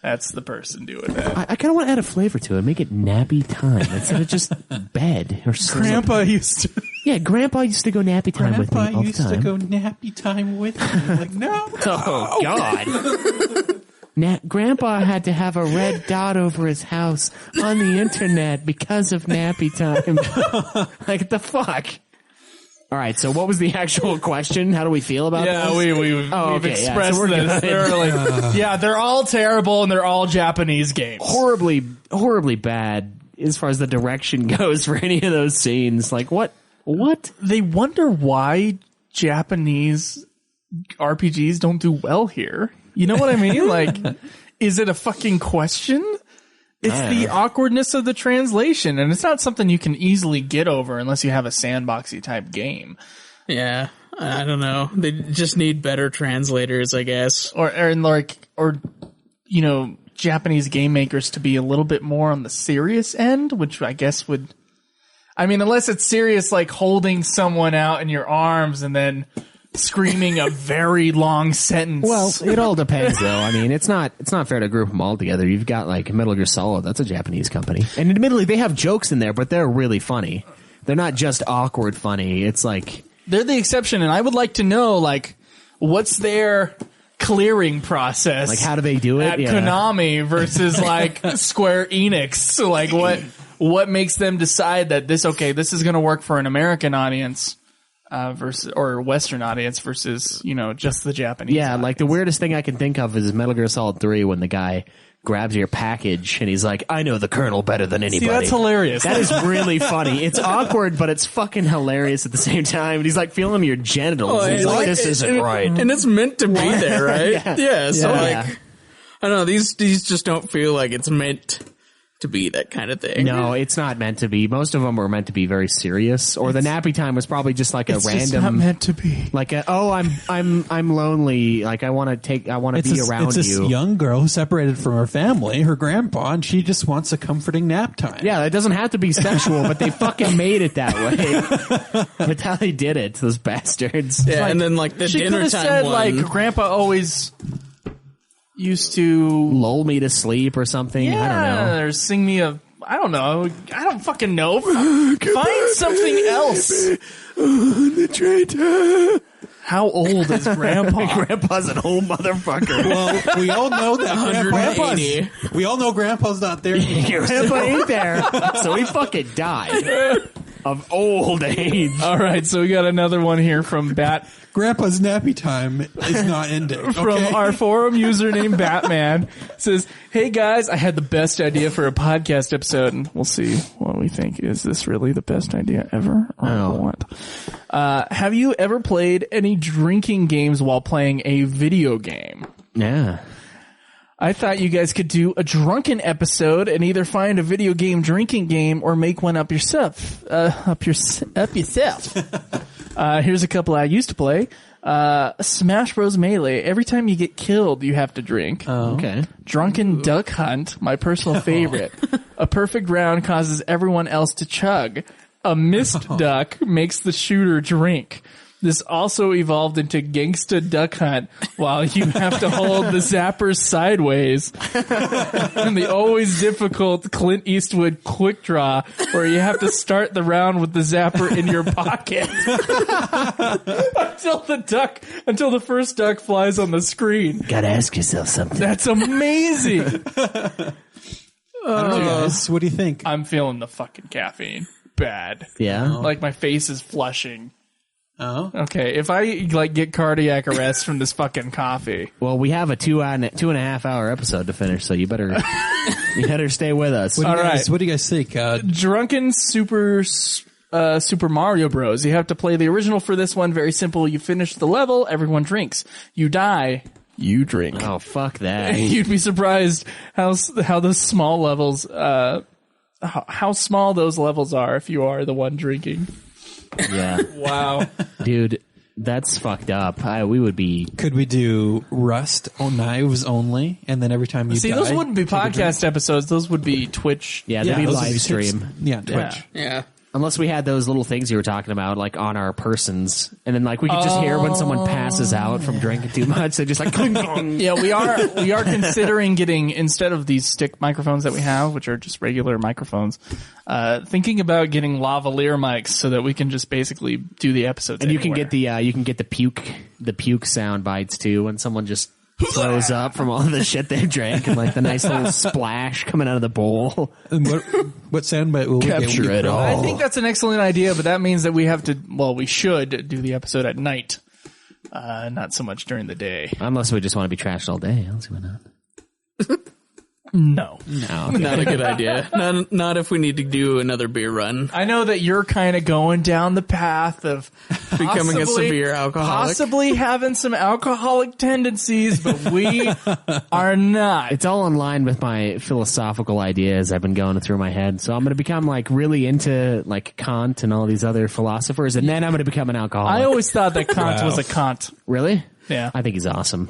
That's the person doing that. I kind of want to add a flavor to it. Make it nappy time instead of just bed or sleep. Grandpa used to. Yeah, Grandpa used to go nappy time with me all the time. Grandpa used to go nappy time with me. Like, no. Oh, God. Grandpa had to have a red dot over his house on the internet because of nappy time. Like, the fuck? All right, so what was the actual question? How do we feel about this? We've expressed this thoroughly. Yeah, they're all terrible and they're all Japanese games. Horribly bad as far as the direction goes for any of those scenes. Like, what? They wonder why Japanese RPGs don't do well here. You know what I mean? Like, is it a fucking question? It's the awkwardness of the translation, and it's not something you can easily get over unless you have a sandboxy type game. Yeah, I don't know. They just need better translators, I guess. Or you know, Japanese game makers to be a little bit more on the serious end, which I guess would, I mean, unless it's serious, like holding someone out in your arms and then screaming a very long sentence. Well, it all depends, though. I mean, it's not fair to group them all together. You've got like Metal Gear Solid. That's a Japanese company, and admittedly, they have jokes in there, but they're really funny. They're not just awkward funny. It's like they're the exception, and I would like to know, like, what's their clearing process? Like, how do they do it at Konami versus like Square Enix? So, like, what makes them decide that this is going to work for an American audience? Versus or Western audience versus, you know, just the Japanese. Yeah, audience. like the weirdest thing I can think of is Metal Gear Solid 3 when the guy grabs your package and he's like, I know the Colonel better than anybody. See, that's hilarious. That is really funny. It's awkward, but it's fucking hilarious at the same time. And he's like feeling your genitals. He's like, this isn't right. And it's meant to be there, right? Yeah, so Yeah. like, I don't know, these just don't feel like it's meant to be that kind of thing. No, it's not meant to be. Most of them were meant to be very serious, or the nappy time was probably just like a random. It's not meant to be. Like I'm lonely. Like I want to be around it's this you. young girl who's separated from her family, her grandpa, and she just wants a comforting nap time. Yeah, it doesn't have to be sexual, but they fucking made it that way. That's how they did it, those bastards. Yeah, and then like the she dinner could have time said one. like Grandpa always used to lull me to sleep or something. Yeah, I don't know. Or sing me a. I don't know. I don't fucking know. Find something else. The traitor. How old is Grandpa? Grandpa's an old motherfucker. Well, we all know that we all know Grandpa's not there. Grandpa ain't there, so he fucking died of old age. All right, so we got another one here from Bat. Grandpa's nappy time is not ending. From our forum username Batman says, "Hey guys, I had the best idea for a podcast episode, and we'll see what we think. Is this really the best idea ever, or what? Have you ever played any drinking games while playing a video game? Yeah." I thought you guys could do a drunken episode and either find a video game drinking game or make one up yourself. Here's a couple I used to play. Smash Bros. Melee. Every time you get killed, you have to drink. Oh, okay. Drunken Duck Hunt, my personal favorite. A perfect round causes everyone else to chug. A missed duck makes the shooter drink. This also evolved into Gangsta Duck Hunt, while you have to hold the zappers sideways. And the always difficult Clint Eastwood quick draw, where you have to start the round with the zapper in your pocket. until the first duck flies on the screen. Gotta ask yourself something. That's amazing. I don't know, guys. What do you think? I'm feeling the fucking caffeine. Bad. Yeah? Like my face is flushing. Oh. Okay, if I get cardiac arrest from this fucking coffee. Well, we have a 2.5 hour episode to finish, so you better stay with us. What do you guys think? Drunken Super Mario Bros. You have to play the original for this one. Very simple. You finish the level, everyone drinks. You die, you drink. Oh, fuck that. You'd be surprised how those small levels, how small those levels are if you are the one drinking. Yeah. Wow. Dude, that's fucked up. We would be... Could we do Rust on knives only? And then every time you die... those wouldn't be podcast episodes. Those would be Twitch. Yeah, they'd be live stream. Yeah, Twitch. Yeah. Unless we had those little things you were talking about, like on our persons, and then like we could just hear when someone passes out from drinking too much. They just like cling, cling. Yeah, we are considering getting, instead of these stick microphones that we have, which are just regular microphones, thinking about getting lavalier mics so that we can just basically do the episodes. And anywhere. you can get the puke sound bites too when someone just throws up from all the shit they drank, and like the nice little splash coming out of the bowl. And what soundbite will we capture it all? I think that's an excellent idea, but that means that we have to. Well, we should do the episode at night, not so much during the day. Unless we just want to be trashed all day. I don't see why not. No, not a good idea. Not if we need to do another beer run. I know that you're kind of going down the path of becoming a severe alcoholic, possibly having some alcoholic tendencies, but we are not. It's all in line with my philosophical ideas I've been going through my head. So I'm going to become like really into like Kant and all these other philosophers, and then I'm going to become an alcoholic. I always thought that Kant was a Kant. Really? Yeah. I think he's awesome.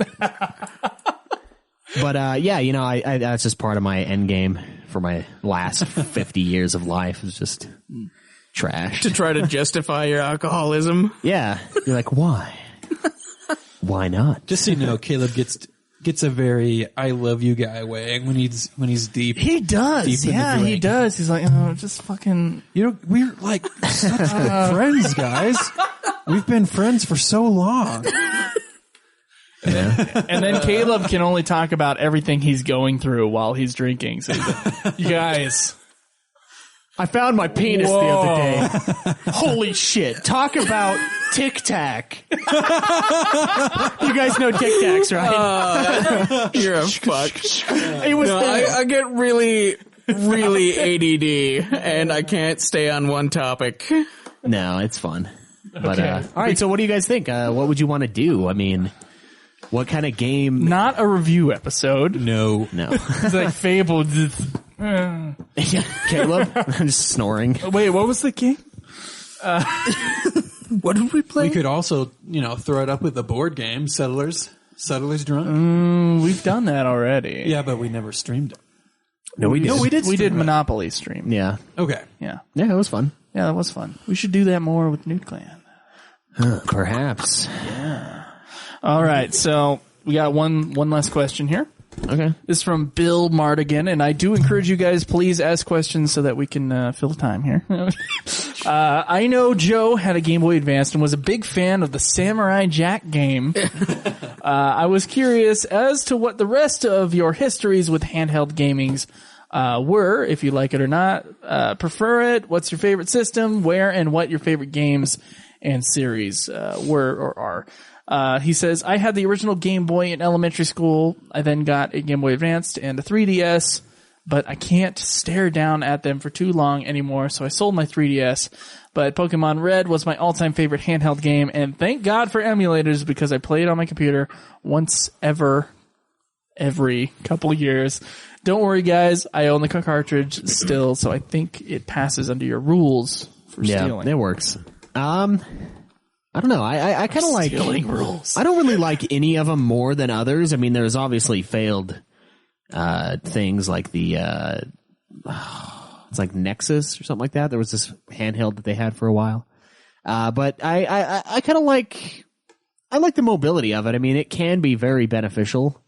But, yeah, you know, I that's just part of my end game for my last 50 years of life is just trash. To try to justify your alcoholism. Yeah. You're like, why? Why not? Just so you know, Caleb gets a very I love you guy way when he's deep. He does. Deep Yeah, he does. He's like, oh, just fucking. You know, we're like such good friends, guys. We've been friends for so long. Yeah. And then Caleb can only talk about everything he's going through while he's drinking. So he's like, you guys, I found my penis the other day. Holy shit. Talk about Tic Tac. You guys know Tic Tacs, right? You're a fuck. It was I get really, really ADD, and I can't stay on one topic. No, it's fun. But, Okay. all right, so what do you guys think? What would you want to do? I mean... What kind of game? Not a review episode. No. It's like Fable. Yeah, Caleb, I'm just snoring. Wait, what was the game? What did we play? We could also, you know, throw it up with the board game, Settlers Drunk. We've done that already. Yeah, but we never streamed it. No, we did. We did Monopoly stream. Yeah. Okay. Yeah. Yeah, it was fun. Yeah, that was fun. We should do that more with Nude Clan. Perhaps. Yeah. All right, so we got one last question here. Okay. This is from Bill Mardigan, and I do encourage you guys, please ask questions so that we can fill time here. I know Joe had a Game Boy Advance and was a big fan of the Samurai Jack game. I was curious as to what the rest of your histories with handheld gamings were, if you like it or not. Prefer it? What's your favorite system? Where and what your favorite games and series were or are. He says, I had the original Game Boy in elementary school. I then got a Game Boy Advanced and a 3DS, but I can't stare down at them for too long anymore, so I sold my 3DS. But Pokemon Red was my all-time favorite handheld game, and thank God for emulators because I play it on my computer once every couple years. Don't worry, guys. I own the cartridge still, so I think it passes under your rules for stealing. Yeah, it works. I don't know. I kind of like rules. I don't really like any of them more than others. I mean, there's obviously failed things like the it's like Nexus or something like that. There was this handheld that they had for a while. But I kind of like the mobility of it. I mean, it can be very beneficial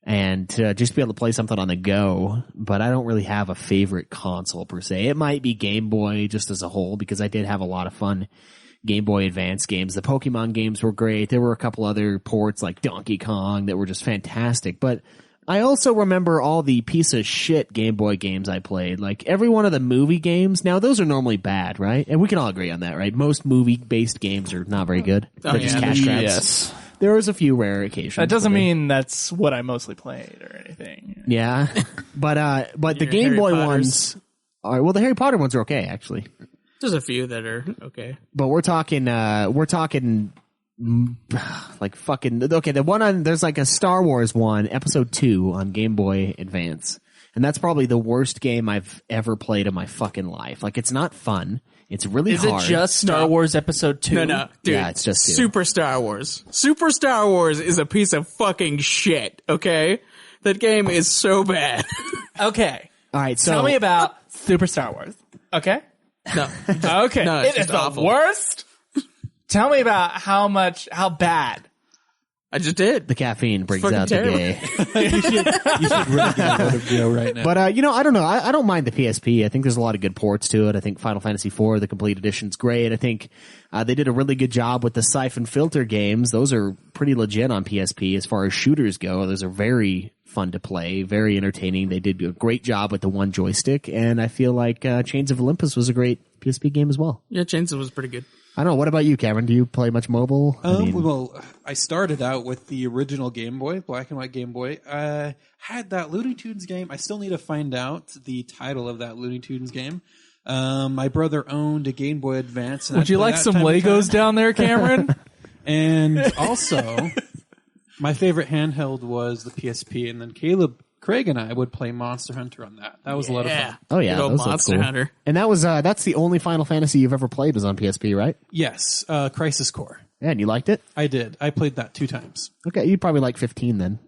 and just be able to play something on the go, but I don't really have a favorite console per se. It might be Game Boy just as a whole, because I did have a lot of fun Game Boy Advance games. The Pokemon games were great. There were a couple other ports like Donkey Kong that were just fantastic, but I also remember all the piece of shit Game Boy games I played. Like every one of the movie games. Now those are normally bad, right? And we can all agree on that, right? Most movie-based games are not very good. They're just cash grabs. Yes. There was a few rare occasions. That doesn't mean that's what I mostly played or anything. Yeah, but the Game Harry Boy Potters. ones are, well, the Harry Potter ones are okay actually. There's a few that are okay. But we're talking like fucking, okay, the one on, there's like a Star Wars one, Episode 2 on Game Boy Advance. And that's probably the worst game I've ever played in my fucking life. Like, it's not fun. It's really hard. Is it just Star Wars Episode 2? No, dude. Yeah, it's just 2. Super Star Wars. Super Star Wars is a piece of fucking shit, okay? That game is so bad. Okay. All right, so tell me about Super Star Wars. Okay? No. Okay. No, it is the awful. worst. Tell me about how bad. I just did. The caffeine brings fucking out terrible. the gay. You should really get rid of Joe right now. But, I don't know. I don't mind the PSP. I think there's a lot of good ports to it. I think Final Fantasy IV, the complete edition's great. I think they did a really good job with the Siphon Filter games. Those are pretty legit on PSP as far as shooters go. Those are very fun to play, very entertaining. They did a great job with the one joystick, and I feel like Chains of Olympus was a great PSP game as well. Yeah, Chains was pretty good. I don't know. What about you, Cameron? Do you play much mobile? Well, I started out with the original Game Boy, black and white Game Boy. Had that Looney Tunes game. I still need to find out the title of that Looney Tunes game. My brother owned a Game Boy Advance. And Would you like some Legos down there, Cameron? And also, my favorite handheld was the PSP, and then Kaleb, Craig, and I would play Monster Hunter on that. That was a lot of fun. Oh yeah, Good old those look Monster cool. Hunter. And that was that's the only Final Fantasy you've ever played was on PSP, right? Yes, Crisis Core. Yeah, and you liked it? I did. I played that 2 times. Okay, you probably like 15 then.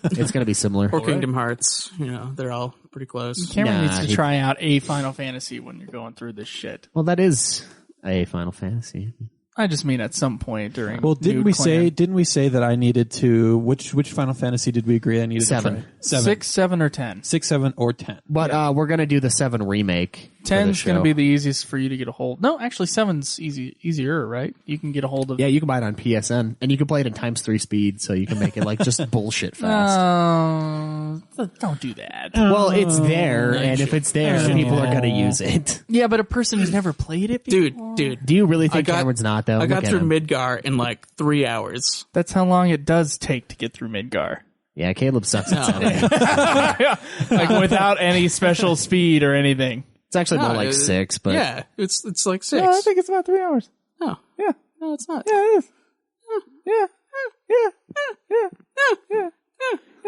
It's going to be similar. Or Kingdom Hearts. You know, they're all pretty close. Cameron Nah, needs to try out a Final Fantasy when you're going through this shit. Well, that is a Final Fantasy. I just mean at some point during. Well, didn't we say that I needed to? Which Final Fantasy did we agree I needed 7. to try? 7. 6, 7, or 10? 6, 7, or 10. But we're going to do the 7 remake. 10's going to be the easiest for you to get a hold. No, actually, 7's easier, right? You can get a hold of. Yeah, you can buy it on PSN, and you can play it in ×3 speed, so you can make it like just bullshit fast. Don't do that. Well, it's there, and if it's there, people are going to use it. Yeah, but a person who's never played it before? Dude. Do you really think Cameron's not, though? I got Look at through him. Midgar in like 3 hours. That's how long it does take to get through Midgar. Yeah, Caleb sucks at 7. Like without any special speed or anything. It's actually more like 6, but... Yeah, it's like 6. No, I think it's about 3 hours. Oh. Yeah. No, it's not. Yeah, it is. Yeah.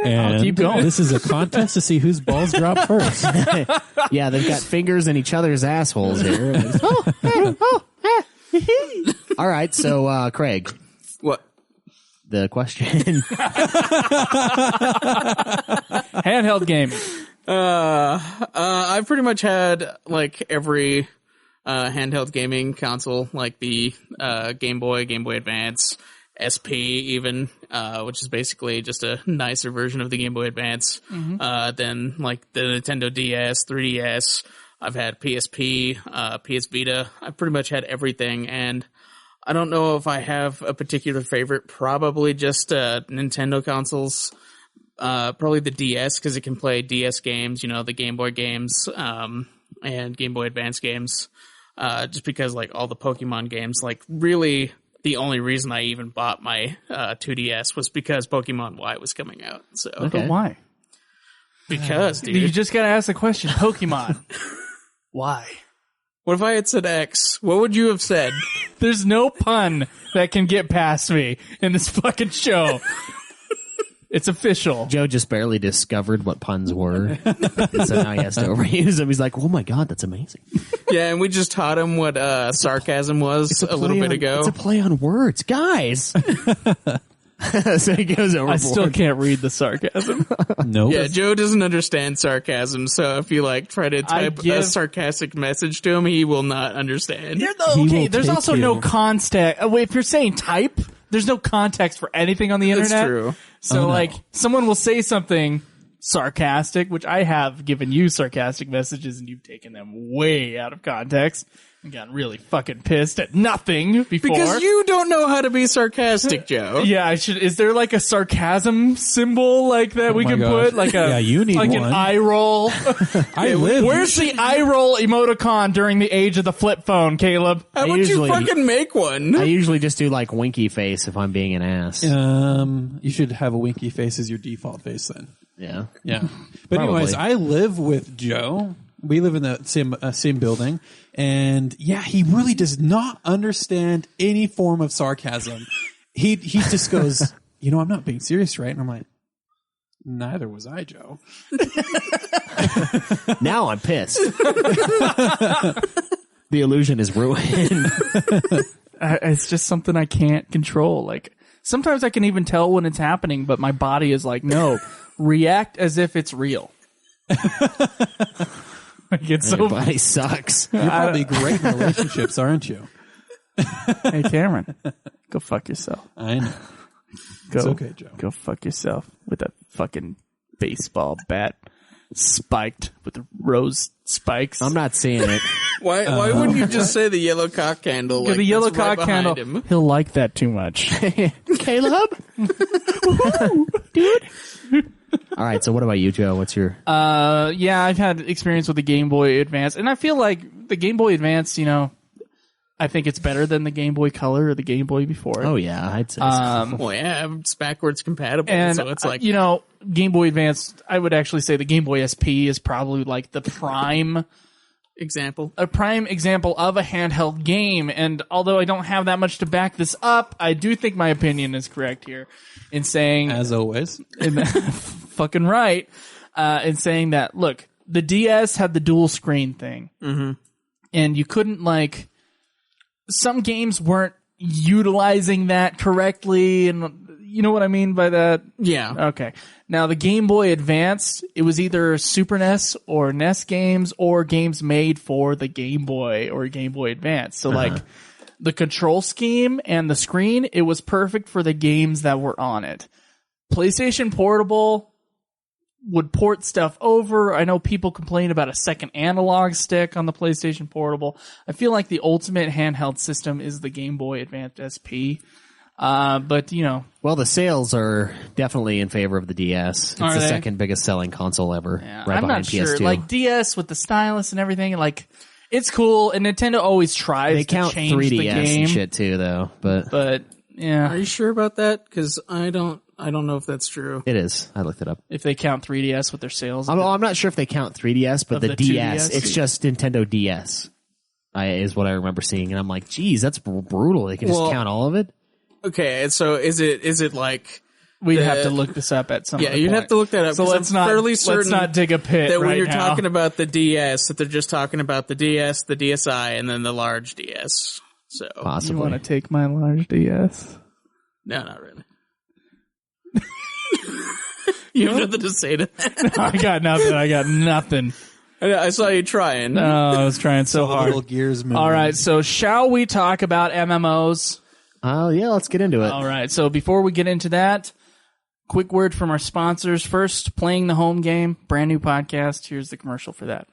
And I'll keep going. This is a contest to see whose balls drop first. Yeah, they've got fingers in each other's assholes here. All right, so Craig. What? The question. Handheld game. I've pretty much had like every handheld gaming console, like the Game Boy, Game Boy Advance, SP even, which is basically just a nicer version of the Game Boy Advance. Then like the Nintendo DS, 3DS. I've had PSP, PS Vita. I've pretty much had everything, and I don't know if I have a particular favorite. Probably just Nintendo consoles. Probably the DS, because it can play DS games, you know, the Game Boy games, and Game Boy Advance games. Just because, like, all the Pokemon games, like, really the only reason I even bought my 2DS was because Pokemon Y was coming out. So, But why? Because, dude. You just gotta ask the question. Pokemon. Why? What if I had said X? What would you have said? There's no pun that can get past me in this fucking show. It's official. Joe just barely discovered what puns were. So now he has to overuse them. He's like, oh my God, that's amazing. Yeah, and we just taught him what sarcasm was a little bit ago. It's a play on words, guys. So he goes overboard. I still can't read the sarcasm. Nope. Yeah, Joe doesn't understand sarcasm, so if you try to type a sarcastic message to him, he will not understand. Okay, there's also no context. If you're saying type, there's no context for anything on the internet. That's true. So someone will say something sarcastic, which I have given you sarcastic messages and you've taken them way out of context and gotten really fucking pissed at nothing before. Because you don't know how to be sarcastic, Joe. Yeah, I should. Is there a sarcasm symbol that we can put? You need an one. eye roll. Where's the eye roll emoticon during the age of the flip phone, Caleb? How about you fucking make one? I usually just do winky face if I'm being an ass. You should have a winky face as your default face then. Yeah. Yeah. But anyways, I live with Joe. We live in the same building. And yeah, he really does not understand any form of sarcasm. He just goes, I'm not being serious, right? And I'm like, neither was I, Joe. Now I'm pissed. The illusion is ruined. It's just something I can't control. Sometimes I can even tell when it's happening, but my body is no, react as if it's real. Your body sucks. You're probably great in relationships, aren't you? Hey, Cameron, go fuck yourself. I know. It's okay, Joe. Go fuck yourself with a fucking baseball bat spiked with the rose spikes. I'm not seeing it. Why wouldn't you just say the yellow cock candle? The yellow that's right cock candle. him? He'll like that too much. Caleb? Dude. All right, so what about you, Joe? What's your... Yeah, I've had experience with the Game Boy Advance, and I feel like the Game Boy Advance, I think it's better than the Game Boy Color or the Game Boy before. Oh, yeah, I'd say so. Well, yeah, it's backwards compatible, and, so it's Game Boy Advance, I would actually say the Game Boy SP is probably the prime... example. A prime example of a handheld game, and although I don't have that much to back this up, I do think my opinion is correct here in saying... As always. Fucking right. In saying that, look, the DS had the dual screen thing. Mm-hmm. And you couldn't, some games weren't utilizing that correctly, and you know what I mean by that? Yeah. Okay. Now, the Game Boy Advance, it was either Super NES or NES games or games made for the Game Boy or Game Boy Advance. So, the control scheme and the screen, it was perfect for the games that were on it. PlayStation Portable would port stuff over. I know people complain about a second analog stick on the PlayStation Portable. I feel like the ultimate handheld system is the Game Boy Advance SP. But, Well, the sales are definitely in favor of the DS. It's the second biggest selling console ever. Yeah, right I'm behind not sure. PS2. DS with the stylus and everything, it's cool, and Nintendo always tries they to count change 3DS the game. and shit too, though. But, yeah. Are you sure about that? Because I don't know if that's true. It is. I looked it up. If they count 3DS with their sales. I'm not sure if they count 3DS, but the DS, 2DS? it's just Nintendo DS. Is what I remember seeing, and I'm like, geez, that's brutal. They can just count all of it? Okay, so is it like... We'd have to look this up at some point. Yeah, you'd have to look that up. So let's not dig a pit that when right you're now. talking about the DS, that they're just talking about the DS, the DSi, and then the large DS. So possibly. You want to take my large DS? No, not really. You have nothing to say to that. I got nothing. I saw you trying. No, I was trying so hard. Little gears moving. All right, so shall we talk about MMOs? Yeah, let's get into it. All right, so before we get into that, quick word from our sponsors. First, Playing the Home Game, brand new podcast. Here's the commercial for that.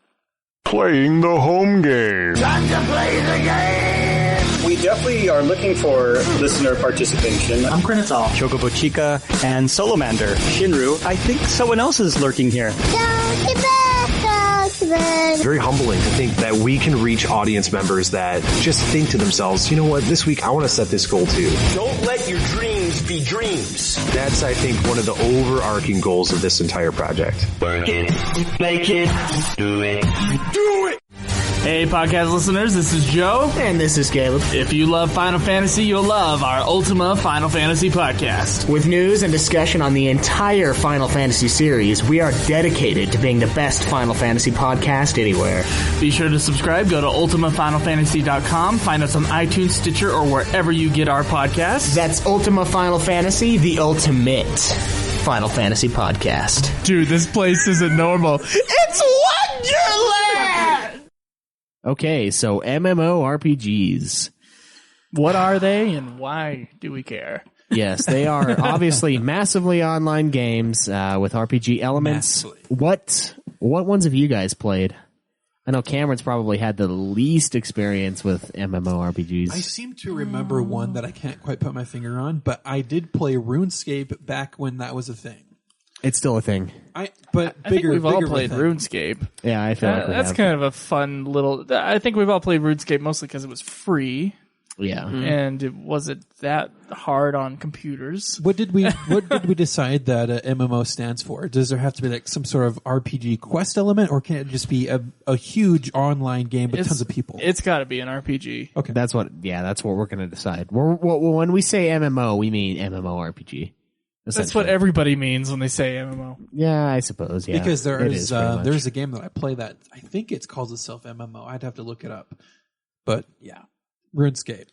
Playing the home game. Time to play the game! We definitely are looking for listener participation. I'm Grenadol, Chocobo Chica, and Solomander. Shinru, I think someone else is lurking here. Very humbling to think that we can reach audience members that just think to themselves, you know what, this week I want to set this goal too. Don't let your dreams be dreams. That's, I think, one of the overarching goals of this entire project. Work it, make it, do it. Do it! Hey, podcast listeners, this is Joe. And this is Caleb. If you love Final Fantasy, you'll love our Ultima Final Fantasy podcast. With news and discussion on the entire Final Fantasy series, we are dedicated to being the best Final Fantasy podcast anywhere. Be sure to subscribe. Go to ultimafinalfantasy.com. Find us on iTunes, Stitcher, or wherever you get our podcasts. That's Ultima Final Fantasy, the ultimate Final Fantasy podcast. Dude, this place isn't normal. It's Wonderland! Okay, so MMORPGs. What are they and why do we care? Yes, they are obviously massively online games with RPG elements. What ones have you guys played? I know Cameron's probably had the least experience with MMORPGs. I seem to remember one that I can't quite put my finger on, but I did play RuneScape back when that was a thing. It's still a thing. I think we've all played RuneScape. Yeah, I feel like that's kind of a fun little. I think we've all played RuneScape mostly because it was free. Yeah, and it wasn't that hard on computers. What did we decide that MMO stands for? Does there have to be like some sort of RPG quest element, or can it just be a huge online game with tons of people? It's got to be an RPG. Okay, that's what we're going to decide. When we say MMO, we mean MMORPG. That's what everybody means when they say MMO. Yeah, I suppose. Yeah, because there's a game that I play that I think it calls itself MMO. I'd have to look it up, but yeah, RuneScape.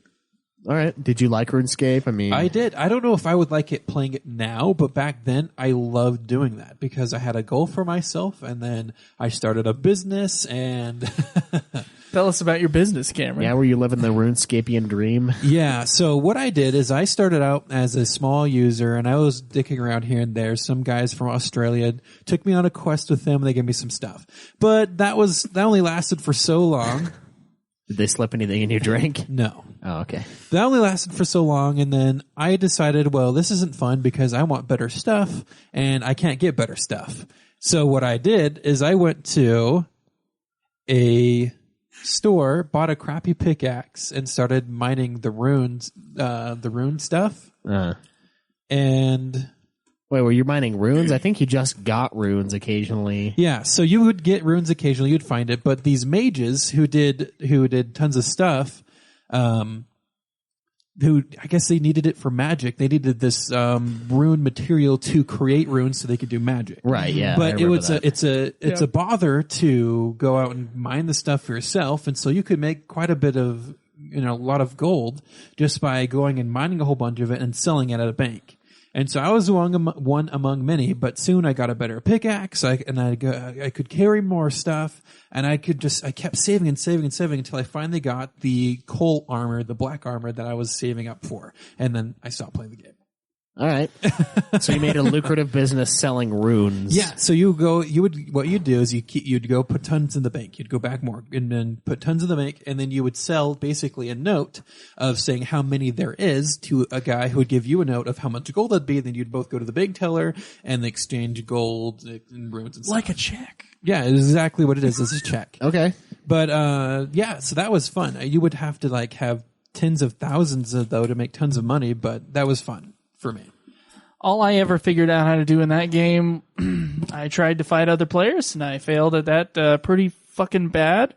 All right. Did you like RuneScape? I mean, I did. I don't know if I would like it playing it now, but back then I loved doing that because I had a goal for myself, and then I started a business. And tell us about your business, Cameron. Yeah, were you living the RuneScapian dream? Yeah. So what I did is I started out as a small user, and I was dicking around here and there. Some guys from Australia took me on a quest with them. They gave me some stuff, but that only lasted for so long. Did they slip anything in your drink? No. Oh, okay. That only lasted for so long, and then I decided, well, this isn't fun because I want better stuff, and I can't get better stuff. So what I did is I went to a store, bought a crappy pickaxe, and started mining the runes, the rune stuff. And... Wait, were you mining runes? I think you just got runes occasionally. Yeah, so you would get runes occasionally, you'd find it, but these mages who did tons of stuff, who I guess they needed it for magic. They needed this rune material to create runes so they could do magic. Right, yeah. But it's a bother to go out and mine the stuff for yourself, and so you could make quite a bit of, a lot of gold just by going and mining a whole bunch of it and selling it at a bank. And so I was one among many, but soon I got a better pickaxe, I could carry more stuff, and I kept saving and saving and saving until I finally got the coal armor, the black armor that I was saving up for, and then I stopped playing the game. All right. So you made a lucrative business selling runes. Yeah. So what you'd do is you'd go put tons in the bank. You'd go back more and then put tons in the bank, and then you would sell basically a note of saying how many there is to a guy who would give you a note of how much gold that'd be. Then you'd both go to the bank teller and exchange gold and runes and stuff. Like a check. Yeah, it's exactly what it is. It's a check. Okay. But yeah, so that was fun. You would have to have tens of thousands though to make tons of money, but that was fun for me. All I ever figured out how to do in that game, I tried to fight other players, and I failed at that pretty fucking bad.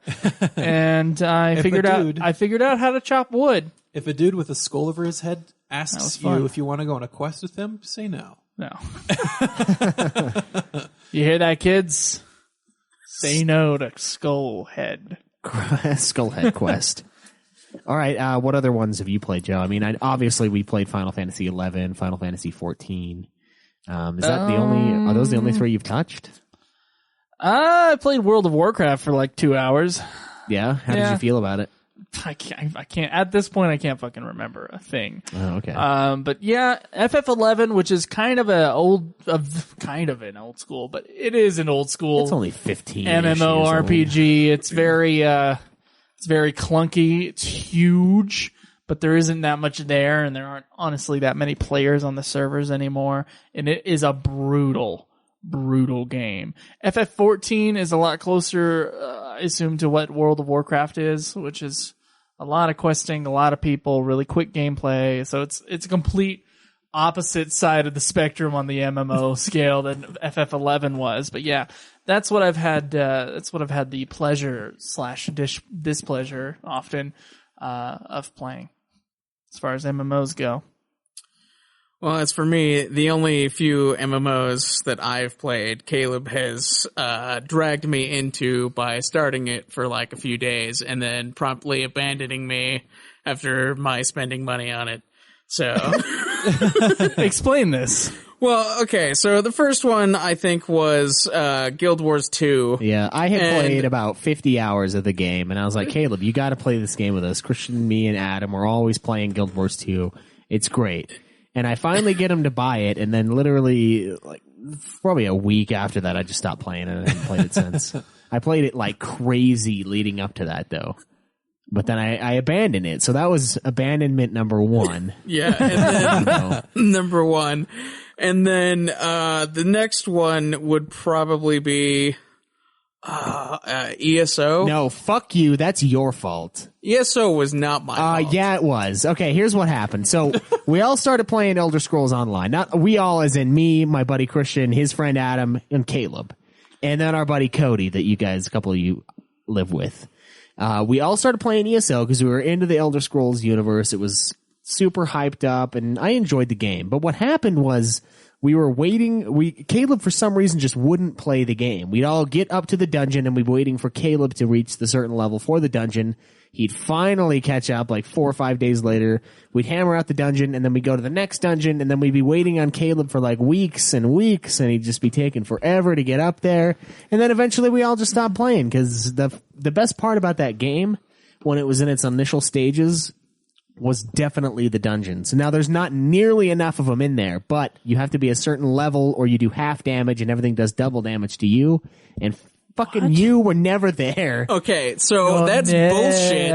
And I figured out how to chop wood. If a dude with a skull over his head asks you if you want to go on a quest with him, say no. No. You hear that, kids? Say no to Skullhead. Skullhead quest. All right, what other ones have you played, Joe? I mean, obviously we played Final Fantasy XI, Final Fantasy XIV. Is that are those the only three you've touched? I played World of Warcraft for 2 hours. Yeah? How did you feel about it? I can't, at this point, I can't fucking remember a thing. Oh, okay. But yeah, FF11, which is kind of an old school, but it is an old school. It's only 15 MMORPG. It's very clunky. It's huge, but there isn't that much there, and there aren't honestly that many players on the servers anymore. And it is a brutal game. FF14 is a lot closer, I assume, to what World of Warcraft is, which is a lot of questing, a lot of people, really quick gameplay. So it's a complete opposite side of the spectrum on the MMO scale than FF11 was. But yeah, that's what I've had. That's what I've had the pleasure / displeasure often of playing, as far as MMOs go. Well, as for me, the only few MMOs that I've played, Kaleb has dragged me into by starting it for like a few days and then promptly abandoning me after my spending money on it. So, explain this. Well, okay, so the first one I think was Guild Wars 2. Yeah, I had played about 50 hours of the game, and I was like, Kaleb, you got to play this game with us. Christian, me, and Adam, we're always playing Guild Wars 2. It's great. And I finally get him to buy it, and then literally, like, probably a week after that, I just stopped playing it, and I haven't played it since. I played it like crazy leading up to that, though. But then I abandoned it, so that was abandonment number one. Yeah, and then number one. And then the next one would probably be ESO. No, fuck you. That's your fault. ESO was not my fault. Yeah, it was. Okay, here's what happened. So we all started playing Elder Scrolls Online. Not we all, as in me, my buddy Christian, his friend Adam, and Kaleb. And then our buddy Cody that you guys, a couple of you live with. We all started playing ESO because we were into the Elder Scrolls universe. It was super hyped up, and I enjoyed the game. But what happened was we were waiting. Kaleb, for some reason, just wouldn't play the game. We'd all get up to the dungeon, and we'd be waiting for Kaleb to reach the certain level for the dungeon. He'd finally catch up like 4 or 5 days later. We'd hammer out the dungeon, and then we'd go to the next dungeon, and then we'd be waiting on Kaleb for like weeks and weeks, and he'd just be taking forever to get up there. And then eventually we all just stopped playing, because the best part about that game, when it was in its initial stages, was definitely the dungeons. Now, there's not nearly enough of them in there, but you have to be a certain level, or you do half damage, and everything does double damage to you, and fucking you were never there. Okay, so that's bullshit.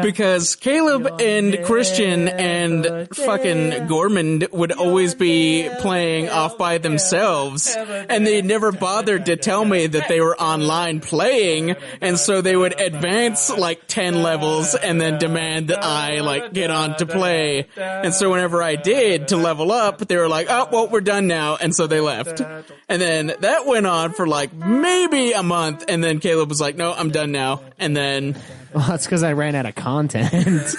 Because Kaleb and Christian and fucking Gormand would always be playing off by themselves, and they never bothered to tell me that they were online playing, and so they would advance like 10 levels and then demand that I like get on to play. And so whenever I did to level up, they were like, oh, well, we're done now, and so they left. And then that went on for like maybe a month, and then Kaleb was like, no, I'm done now. And then... Well, that's because I ran out of content.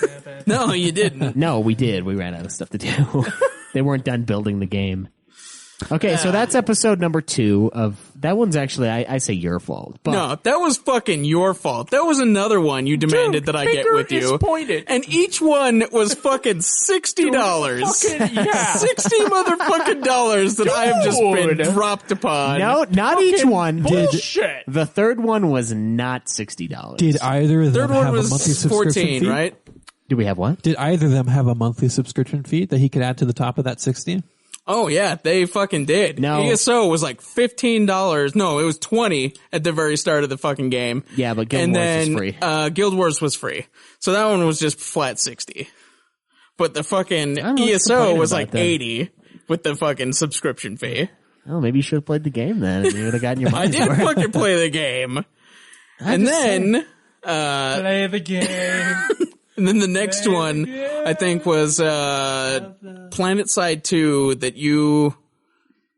No, you didn't. No, we did. We ran out of stuff to do. They weren't done building the game. Okay, so that's episode number 2 of... That one's actually, I say your fault. But no, that was fucking your fault. That was another one you demanded that I get with you. Pointed. And each one was fucking $60. 60 motherfucking dollars that I have just been dropped upon. No, not each one. Bullshit. The third one was not $60. Did either of them Third one have a monthly was subscription 14, fee? right? Do we have one? Did either of them have a monthly subscription fee that he could add to the top of that 60? Oh yeah, they fucking did. No. ESO was like $15. No, it was 20 at the very start of the fucking game. Yeah, but Guild Wars is free. Guild Wars was free. So that one was just flat 60. But the fucking ESO was like 80 with the fucking subscription fee. Oh, maybe you should have played the game then, and you would have gotten your money. I did fucking play the game. And then play the game. And then the next one, I think, was PlanetSide 2 that you,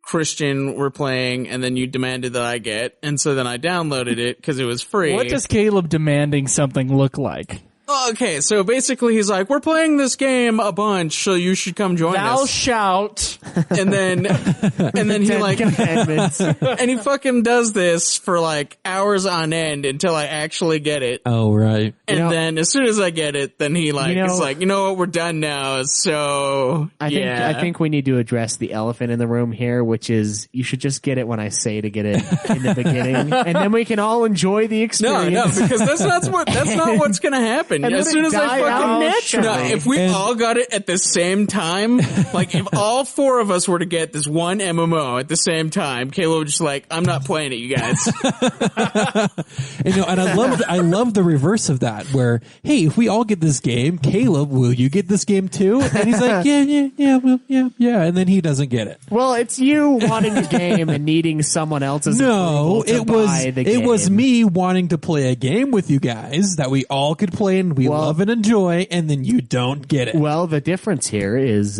Christian, were playing, and then you demanded that I get. And so then I downloaded it because it was free. What does Kaleb demanding something look like? Okay, so basically he's like, we're playing this game a bunch, so you should come join Thou us. shout. And then he like, and he fucking does this for like hours on end until I actually get it. Oh, right. And then as soon as I get it, then he like, is like, you know what, we're done now, so, I think we need to address the elephant in the room here, which is you should just get it when I say to get it in the beginning, and then we can all enjoy the experience. No, because that's not what's gonna happen. And as soon as I fucking if we And- all got it at the same time, like if all 4 of us were to get this one MMO at the same time, Kaleb was just like, I'm not playing it, you guys. And I love the reverse of that, where, hey, if we all get this game, Kaleb, will you get this game too? And he's like, yeah, and then he doesn't get it. Well, it's you wanting the game and needing someone else's approval to buy the game. It was me wanting to play a game with you guys that we all could play and we love and enjoy, and then you don't get it. Well, the difference here is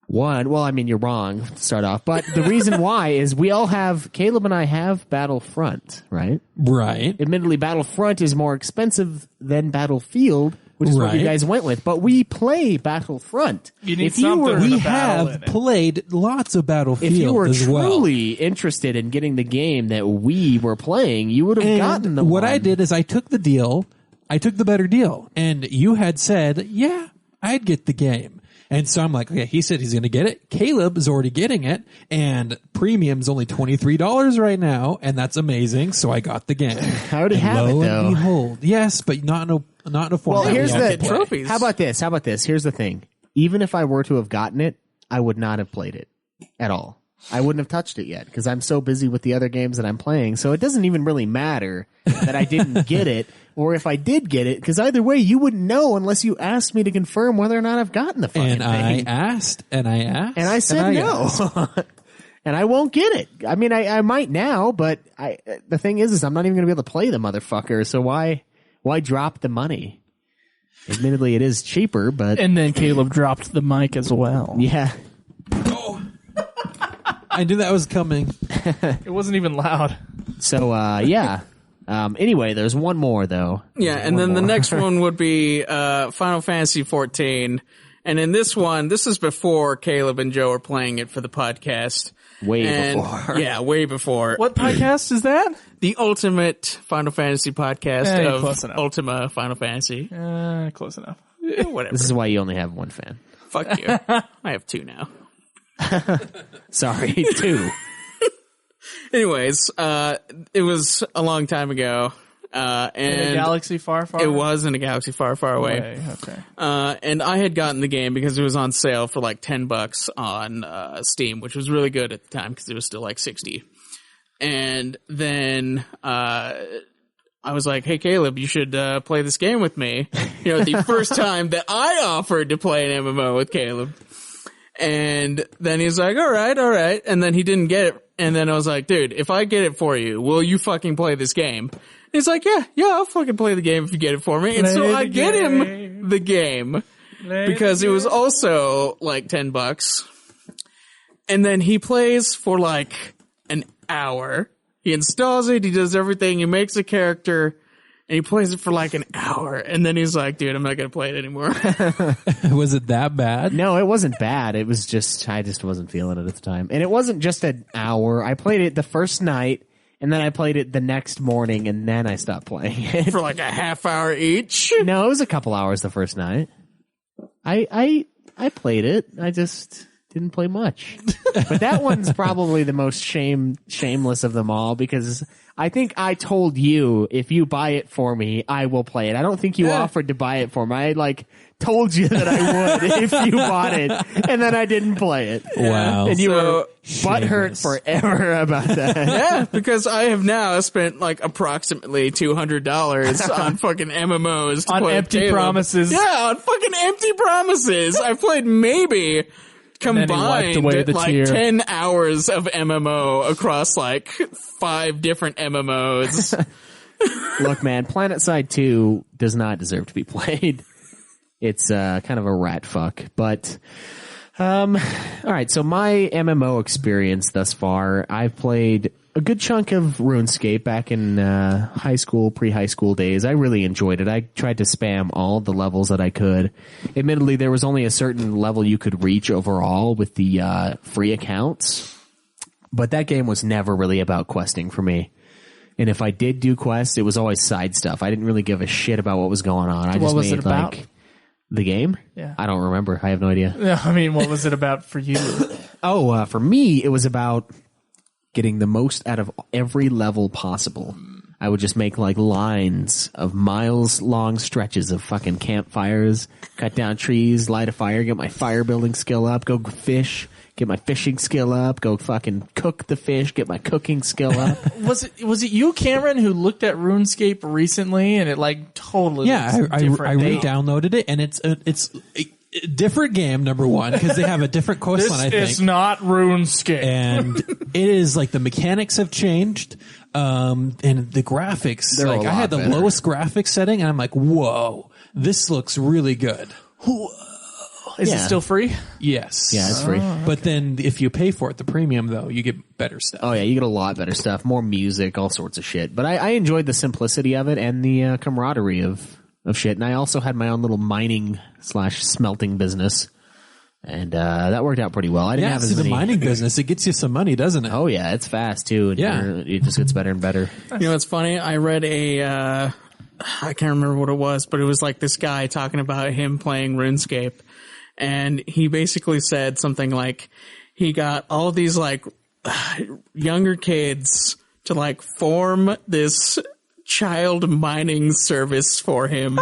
One, well, I mean, you're wrong to start off, but the reason why is Kaleb and I have Battlefront, right? Right. Admittedly, Battlefront is more expensive than Battlefield, which is what you guys went with, but we play Battlefront. You need something. We have played lots of Battlefield if you were as well. truly interested in getting the game that we were playing, you would have gotten the what one. I did is I took the deal. I took the better deal. And you had said, yeah, I'd get the game. And so I'm like, okay, he said he's going to get it. Kaleb is already getting it. And premium's only $23 right now. And that's amazing. So I got the game. I already have it, though. Lo and behold. Yes, but not in a form. Well, here's the trophies. How about this? Here's the thing. Even if I were to have gotten it, I would not have played it at all. I wouldn't have touched it yet because I'm so busy with the other games that I'm playing. So it doesn't even really matter that I didn't get it or if I did get it, because either way, you wouldn't know unless you asked me to confirm whether or not I've gotten the fucking thing. I asked, and I said no. And I won't get it. I mean, I might now, but the thing is I'm not even going to be able to play the motherfucker. So why drop the money? Admittedly, it is cheaper, but... And then Kaleb dropped the mic as well. Yeah. I knew that was coming. It wasn't even loud. So, yeah. Anyway, there's one more, though. Yeah, and then the next one would be Final Fantasy XIV. And in this one, this is before Kaleb and Joe are playing it for the podcast. Way before. Yeah, way before. What podcast is that? The Ultimate Final Fantasy podcast of close enough. Ultima Final Fantasy. Close enough. Whatever. This is why you only have one fan. Fuck you. I have two now. Sorry, two. Anyways, it was a long time ago. And in a galaxy far, far away? It was in a galaxy far, far away. Okay. And I had gotten the game because it was on sale for like $10 on Steam, which was really good at the time because it was still like 60. And then I was like, hey, Kaleb, you should play this game with me. You know, the first time that I offered to play an MMO with Kaleb. And then he's like, all right. And then he didn't get it. And then I was like, dude, if I get it for you, will you fucking play this game? And he's like, yeah, I'll fucking play the game if you get it for me. And so I get him the game because it was also like $10. And then he plays for like an hour. He installs it. He does everything. He makes a character. And he plays it for like an hour. And then he's like, dude, I'm not going to play it anymore. Was it that bad? No, it wasn't bad. It was just, I just wasn't feeling it at the time. And it wasn't just an hour. I played it the first night, and then I played it the next morning, and then I stopped playing it. For like a half hour each? No, it was a couple hours the first night. I played it. I just didn't play much. But that one's probably the most shameless of them all, because I think I told you, if you buy it for me, I will play it. I don't think you offered to buy it for me. I told you that I would if you bought it, and then I didn't play it. Wow. And you were butthurt forever about that. Yeah, because I have now spent like approximately $200 on fucking MMOs to on play empty Kaleb. promises. Yeah, on fucking empty promises. I played maybe combined like 10 hours of MMO across like 5 different MMOs. Look, man, PlanetSide 2 does not deserve to be played. It's kind of a rat fuck, but all right, so my MMO experience thus far, I've played a good chunk of RuneScape back in high school, pre-high school days. I really enjoyed it. I tried to spam all the levels that I could. Admittedly, there was only a certain level you could reach overall with the free accounts, but that game was never really about questing for me. And if I did do quests, it was always side stuff. I didn't really give a shit about what was going on. I what was it about? Like the game? Yeah. I don't remember. I have no idea. Yeah, I mean, what was it about for you? For me, it was about getting the most out of every level possible. I would just make like lines of miles long stretches of fucking campfires, cut down trees, light a fire, get my fire building skill up, go fish, get my fishing skill up, go fucking cook the fish, get my cooking skill up. Was it you, Cameron, who looked at RuneScape recently and it like totally I re-downloaded it, and it's a different game, number one, because they have a different quest line, I think. It's not RuneScape. And it is like the mechanics have changed, and the graphics. They're like I had the lowest graphics setting, and I'm like, whoa, this looks really good. Is it still free? Yes. Yeah, it's free. But then if you pay for it, the premium though, you get better stuff. Oh yeah, you get a lot better stuff, more music, all sorts of shit. But I enjoyed the simplicity of it and the camaraderie of shit. And I also had my own little mining / smelting business. And that worked out pretty well. I didn't have as many. The mining business, it gets you some money, doesn't it? Oh yeah, it's fast too. And it just gets better and better. You know what's funny? I read I can't remember what it was, but it was like this guy talking about him playing RuneScape. And he basically said something like he got all these like younger kids to like form this child mining service for him.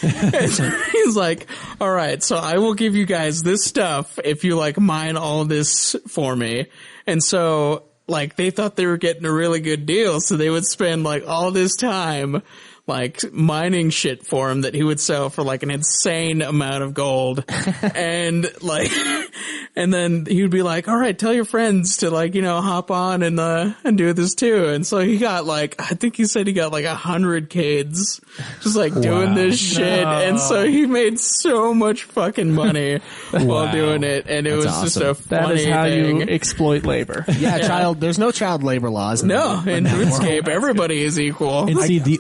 And he's like, all right, so I will give you guys this stuff if you like mine all this for me. And so like they thought they were getting a really good deal. So they would spend like all this time like mining shit for him that he would sell for like an insane amount of gold. And like, and then he would be like, all right, tell your friends to like, hop on and do this too. And so he got like, I think he said he got like 100 kids just like doing this shit. No. And so he made so much fucking money while doing it. And it was awesome. Just a funny That is how thing. you exploit labor. Yeah, there's no child labor laws. No, in RuneScape, everybody is equal. And see,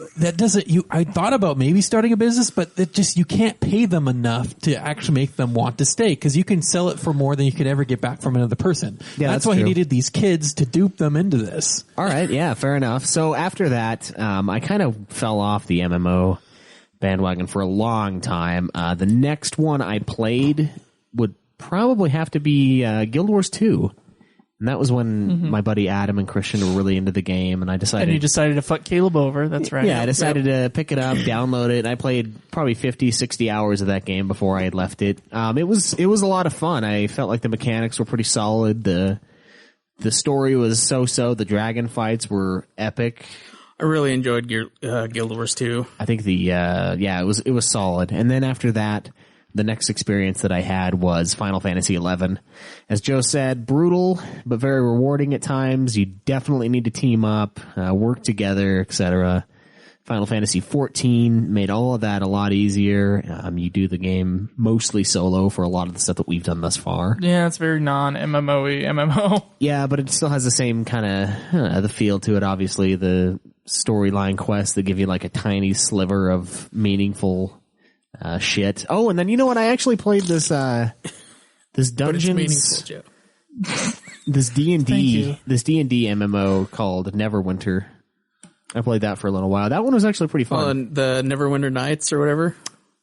I thought about maybe starting a business, but you can't pay them enough to actually make them want to stay, because you can sell it for more than you could ever get back from another person. Yeah, that's why true. He needed these kids to dupe them into this. All right, yeah, fair enough. So after that, I kind of fell off the MMO bandwagon for a long time. The next one I played would probably have to be Guild Wars 2. And that was when my buddy Adam and Christian were really into the game, and I decided... And you decided to fuck Kaleb over, that's right. Yeah, I decided to pick it up, download it, and I played probably 50, 60 hours of that game before I had left it. It was a lot of fun. I felt like the mechanics were pretty solid. The story was so-so. The dragon fights were epic. I really enjoyed Guild Wars 2. I think it was solid. And then after that, the next experience that I had was Final Fantasy XI. As Joe said, brutal, but very rewarding at times. You definitely need to team up, work together, etc. Final Fantasy XIV made all of that a lot easier. You do the game mostly solo for a lot of the stuff that we've done thus far. Yeah, it's very non-MMO-y MMO. Yeah, but it still has the same kind of the feel to it, obviously. The storyline quests that give you like a tiny sliver of meaningful shit. Oh, and then you know what? I actually played this Dungeons, this D&D MMO called Neverwinter. I played that for a little while. That one was actually pretty fun. The Neverwinter Nights or whatever.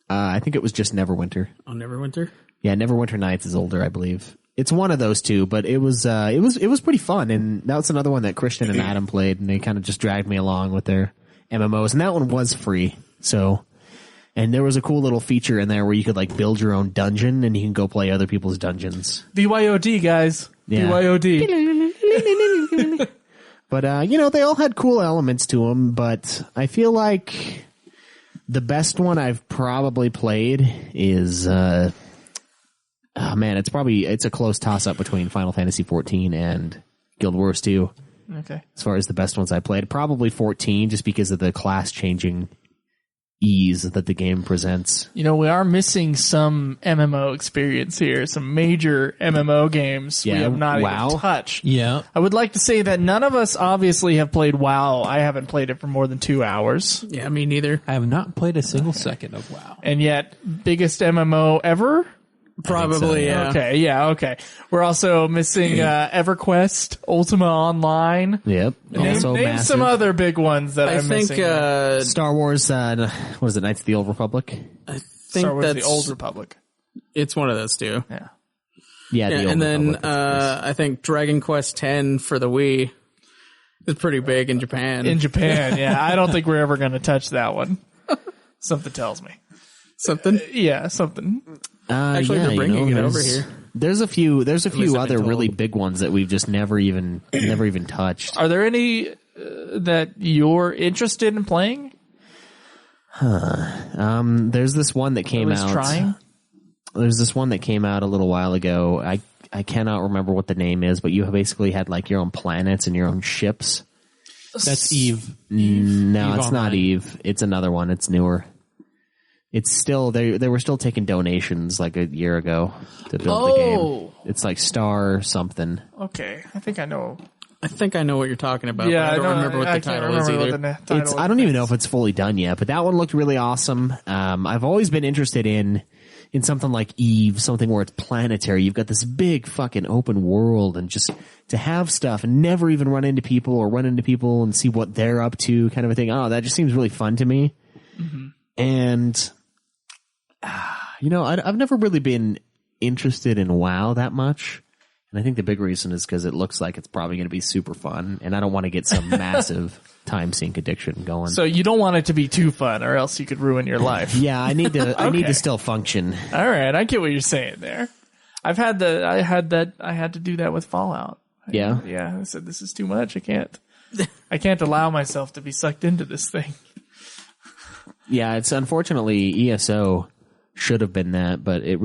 I think it was just Neverwinter. Oh, Neverwinter. Yeah, Neverwinter Nights is older, I believe. It's one of those two, but it was pretty fun, and that was another one that Christian and Adam played, and they kind of just dragged me along with their MMOs, and that one was free. So. And there was a cool little feature in there where you could like build your own dungeon and you can go play other people's dungeons. BYOD, guys. Yeah. BYOD. But, they all had cool elements to them, but I feel like the best one I've probably played is, it's a close toss up between Final Fantasy XIV and Guild Wars 2. Okay. As far as the best ones I played, probably 14 just because of the class changing ease that the game presents. We are missing some MMO experience here, some major MMO games we have not even touched. Yeah. I would like to say that none of us obviously have played WoW. I haven't played it for more than 2 hours. Yeah, me neither. I have not played a single second of WoW. And yet, biggest MMO ever? Probably, so, yeah. Okay. We're also missing EverQuest, Ultima Online. Yep. Name some other big ones that I'm missing. I think Star Wars, what is it, Knights of the Old Republic? I think Star Wars that's the Old Republic. It's one of those two. Yeah. Yeah, the Old and then Republic, I think Dragon Quest X for the Wii is pretty big in Japan. In Japan, yeah. I don't think we're ever going to touch that one. Something tells me. Something? Yeah, something. Actually, they're bringing it over here. There's a few other really big ones that we've just never even touched. Are there any that you're interested in playing? There's this one that came out. Trying? There's this one that came out a little while ago. I cannot remember what the name is, but you basically had like your own planets and your own ships. That's Eve. No, Eve it's Online. not Eve. It's another one. It's newer. it's still they were still taking donations like a year ago to build the game. It's like Star something. Okay, I think I know what you're talking about. Yeah, but I don't remember what the title is either. I don't even know if it's fully done yet, but that one looked really awesome. I've always been interested in something like Eve, something where it's planetary. You've got this big fucking open world, and just to have stuff and never even run into people and see what they're up to, kind of a thing. Oh, that just seems really fun to me. Mm-hmm. And I've never really been interested in WoW that much. And I think the big reason is because it looks like it's probably going to be super fun, and I don't want to get some massive time sink addiction going. So you don't want it to be too fun, or else you could ruin your life. Yeah, I need to. I need to still function. All right, I get what you're saying there. I had to do that with Fallout. Yeah. I said this is too much. I can't allow myself to be sucked into this thing. Yeah, it's unfortunately ESO should have been that, but it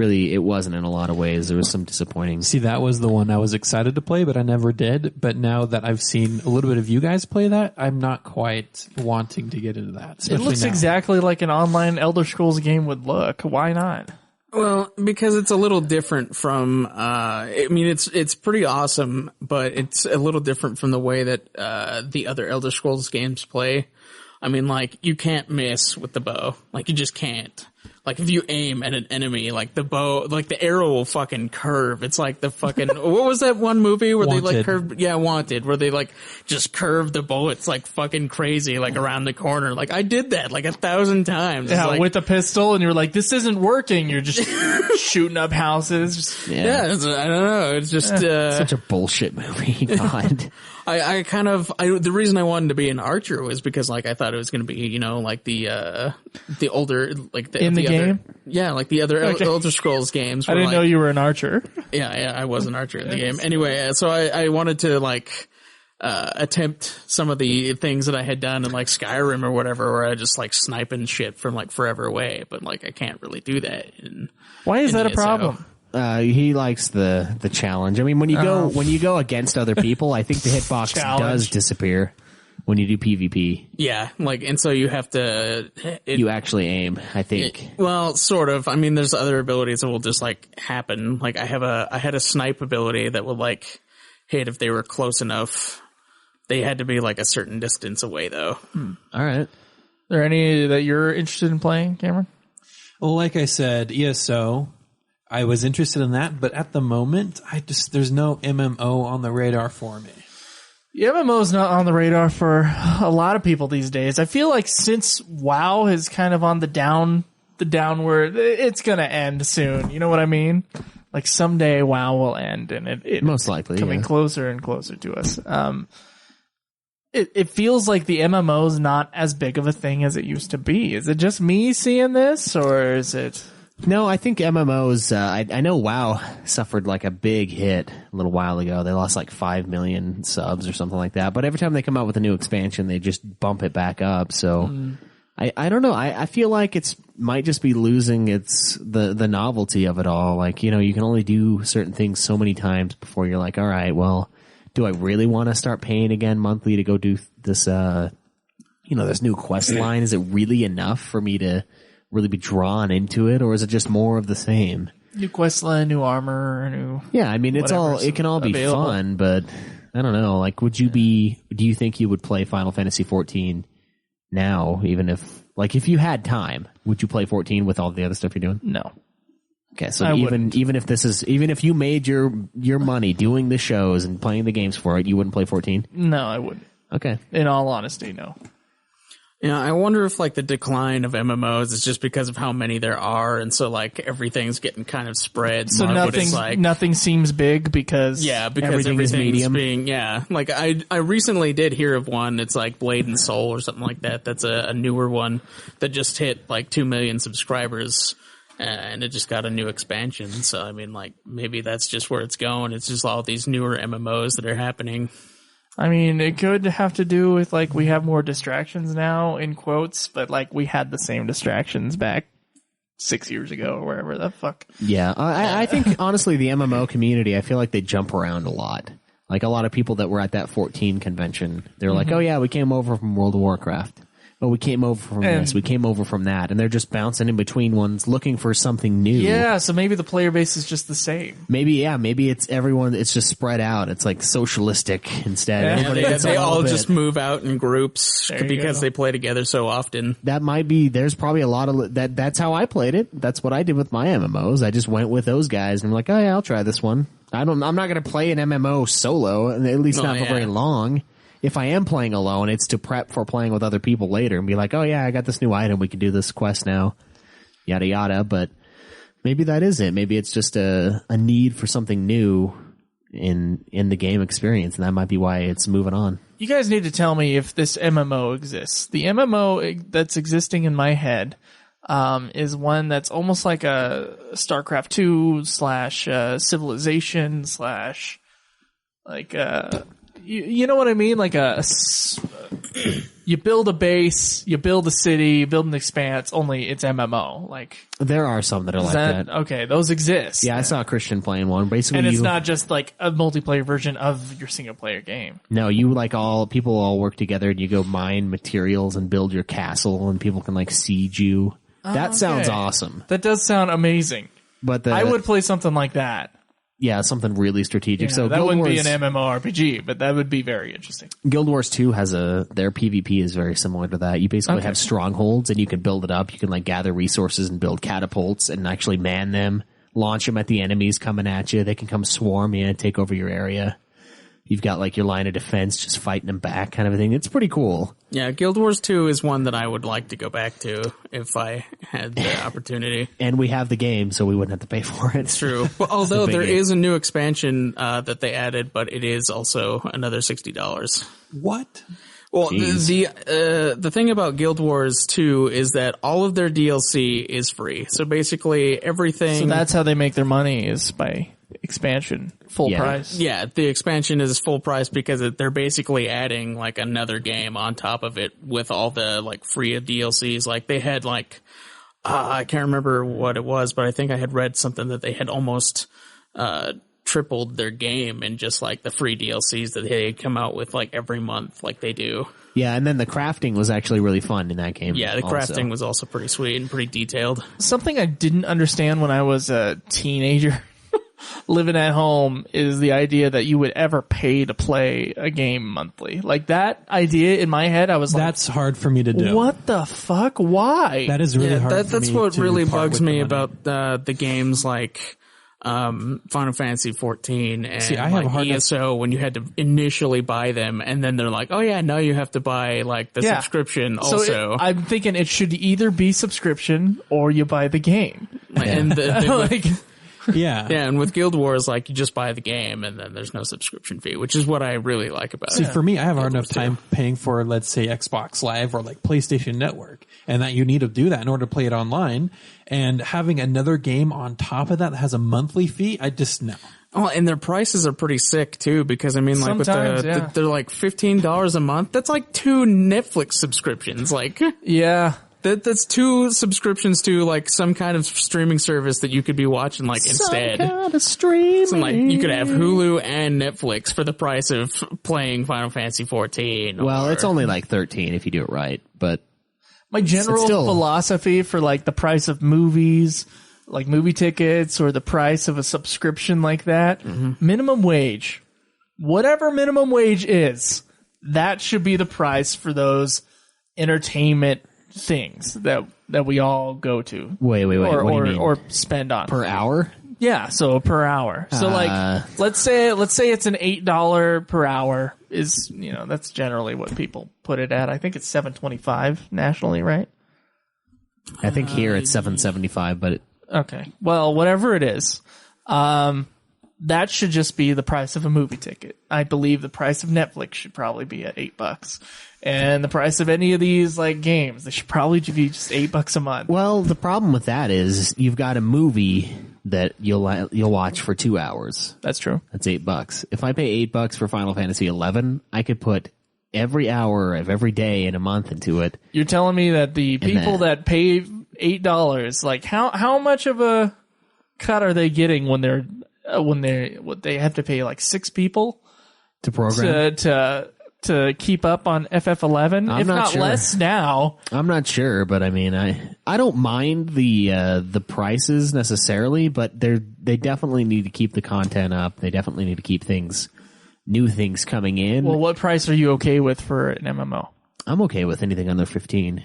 wasn't in a lot of ways. There was some disappointing. See, that was the one I was excited to play, but I never did. But now that I've seen a little bit of you guys play that, I'm not quite wanting to get into that. It looks exactly like an online Elder Scrolls game would look. Why not? Well, because it's a little different from, it's pretty awesome, but it's a little different from the way that, the other Elder Scrolls games play. I mean, like, you can't miss with the bow. Like, you just can't. Like, if you aim at an enemy, like, the bow, like, the arrow will fucking curve. It's like the fucking, what was that one movie where Wanted. they, like, curved, Wanted, where they, like, just curved the bullets, like, fucking crazy, like, around the corner. Like, I did that, like, 1,000 times. Yeah, like, with a pistol, and you're like, this isn't working. You're just shooting up houses. I don't know. It's just, such a bullshit movie. God. The reason I wanted to be an archer was because, like, I thought it was going to be, like the older, like the game? Yeah, like the other Elder Scrolls games. I didn't know you were an archer. Yeah, I was an archer in the game. Anyway, so I wanted to, like, attempt some of the things that I had done in, like, Skyrim or whatever, where I just, like, sniping shit from, like, forever away. But, like, I can't really do that. Why is that a problem? He likes the challenge. I mean, when you go against other people, I think the hitbox does disappear when you do PvP. Yeah, like, and so you have to. You actually aim, I think. Well, sort of. I mean, there's other abilities that will just, like, happen. Like, I had a snipe ability that would, like, hit if they were close enough. They had to be, like, a certain distance away, though. All right. Are there any that you're interested in playing, Cameron? Well, like I said, ESO. I was interested in that, but at the moment, there's no MMO on the radar for me. The MMO's not on the radar for a lot of people these days. I feel like since WoW is kind of on the downward, it's gonna end soon. You know what I mean? Like someday WoW will end, and it most likely coming closer and closer to us. It feels like the MMO's not as big of a thing as it used to be. Is it just me seeing this, or is it? No, I think MMOs, I know WoW suffered like a big hit a little while ago. They lost like 5 million subs or something like that. But every time they come out with a new expansion, they just bump it back up. So I don't know. I feel like might just be losing the novelty of it all. Like, you can only do certain things so many times before you're like, all right, well, do I really want to start paying again monthly to go do this, this new quest line? Is it really enough for me to really be drawn into it, or is it just more of the same? New quest line, new armor, new. Yeah, I mean, it can all be fun, but I don't know. Like, do you think you would play Final Fantasy XIV now, even if you had time, would you play 14 with all the other stuff you're doing? No. Okay, so even if you made your money doing the shows and playing the games for it, you wouldn't play 14? No, I wouldn't. Okay. In all honesty, no. Yeah, I wonder if, like, the decline of MMOs is just because of how many there are, and so, like, everything's getting kind of spread. So nothing seems big because everything's medium. Like, I recently did hear of one. It's like Blade and Soul or something like that. That's a newer one that just hit like 2 million subscribers, and it just got a new expansion. So I mean, like, maybe that's just where it's going. It's just all these newer MMOs that are happening. I mean, it could have to do with, like, we have more distractions now, in quotes, but, like, we had the same distractions back 6 years ago or wherever the fuck. Yeah, I think, honestly, the MMO community, I feel like they jump around a lot. Like, a lot of people that were at that 14 convention, they're like, oh, yeah, we came over from World of Warcraft. Oh, we came over from this, we came over from that, and they're just bouncing in between ones looking for something new. Yeah, so maybe the player base is just the same. Maybe it's everyone, it's just spread out. It's like socialistic instead. Yeah, they all just move out in groups because they play together so often. That might be, there's probably a lot of that. That's how I played it. That's what I did with my MMOs. I just went with those guys and I'm like, oh yeah, I'll try this one. I'm not going to play an MMO solo, at least not for very long. If I am playing alone, it's to prep for playing with other people later and be like, oh yeah, I got this new item. We can do this quest now. Yada yada. But maybe that is it. Maybe it's just a need for something new in the game experience. And that might be why it's moving on. You guys need to tell me if this MMO exists. The MMO that's existing in my head is one that's almost like a StarCraft 2 / Civilization / like you know what I mean? Like you build a base, you build a city, you build an expanse, only it's MMO. Like there are some that are like that. Okay, those exist. Yeah, I saw Christian playing one. Basically, and it's not just like a multiplayer version of your single player game. No, you people all work together and you go mine materials and build your castle and people can like siege you. That sounds awesome. That does sound amazing. But I would play something like that. Yeah, something really strategic. Yeah, so that wouldn't be an MMORPG, but that would be very interesting. Guild Wars 2 has their PvP is very similar to that. You basically have strongholds and you can build it up. You can like gather resources and build catapults and actually man them, launch them at the enemies coming at you. They can come swarm you and take over your area. You've got like your line of defense, just fighting them back kind of a thing. It's pretty cool. Yeah, Guild Wars 2 is one that I would like to go back to if I had the opportunity. And we have the game, so we wouldn't have to pay for it. It's true. Well, although there is a new expansion that they added, but it is also another $60. What? Well, the thing about Guild Wars 2 is that all of their DLC is free. So basically everything... So that's how they make their money, is by expansion, full price. Yeah, the expansion is full price because they're basically adding like another game on top of it with all the like free DLCs. Like they had like, I can't remember what it was, but I think I had read something that they had almost tripled their game in just like the free DLCs that they come out with like every month like they do. Yeah, and then the crafting was actually really fun in that game. Yeah, the crafting was also pretty sweet and pretty detailed. Something I didn't understand when I was a teenager living at home is the idea that you would ever pay to play a game monthly. Like that idea in my head, I was like, that's hard for me to do. What the fuck? Why? That is really hard for me. That's what really bugs me about the games like Final Fantasy XIV and I have like ESO when you had to initially buy them and then they're like, oh yeah, now you have to buy like the subscription also. So I'm thinking it should either be subscription or you buy the game. And yeah. Yeah, and with Guild Wars, like, you just buy the game and then there's no subscription fee, which is what I really like about it. See, for me, I have hard enough time paying for, let's say, Xbox Live or like PlayStation Network, and that you need to do that in order to play it online. And having another game on top of that has a monthly fee, I just, no. Oh, and their prices are pretty sick too, because I mean, like they're like $15 a month. That's like 2 Netflix subscriptions. Like, yeah. That's 2 subscriptions to like some kind of streaming service that you could be watching like instead. Some kind of streaming. So like you could have Hulu and Netflix for the price of playing Final Fantasy XIV. Well, it's only like 13 if you do it right, but my general philosophy for like the price of movies, like movie tickets, or the price of a subscription like that, minimum wage, whatever minimum wage is, that should be the price for those entertainment things that we all go to. Wait. What do you mean? Or spend on per hour? Yeah, so per hour. So like, let's say it's an $8 per hour is, you know, that's generally what people put it at. I think it's $7.25 nationally, right? I think here it's $7.75, but okay. Well, whatever it is, that should just be the price of a movie ticket. I believe the price of Netflix should probably be at $8. And the price of any of these like games, they should probably be just $8 a month. Well, the problem with that is you've got a movie that you'll watch for 2 hours. That's true. That's $8. If I pay $8 for Final Fantasy XI, I could put every hour of every day in a month into it. You're telling me that the people that pay $8, like how much of a cut are they getting when they have to pay like 6 people to program to keep up on FF11, if not less now. I'm not sure, but I mean, I don't mind the prices necessarily, but they definitely need to keep the content up. They definitely need to keep new things coming in. Well, what price are you okay with for an MMO? I'm okay with anything under 15.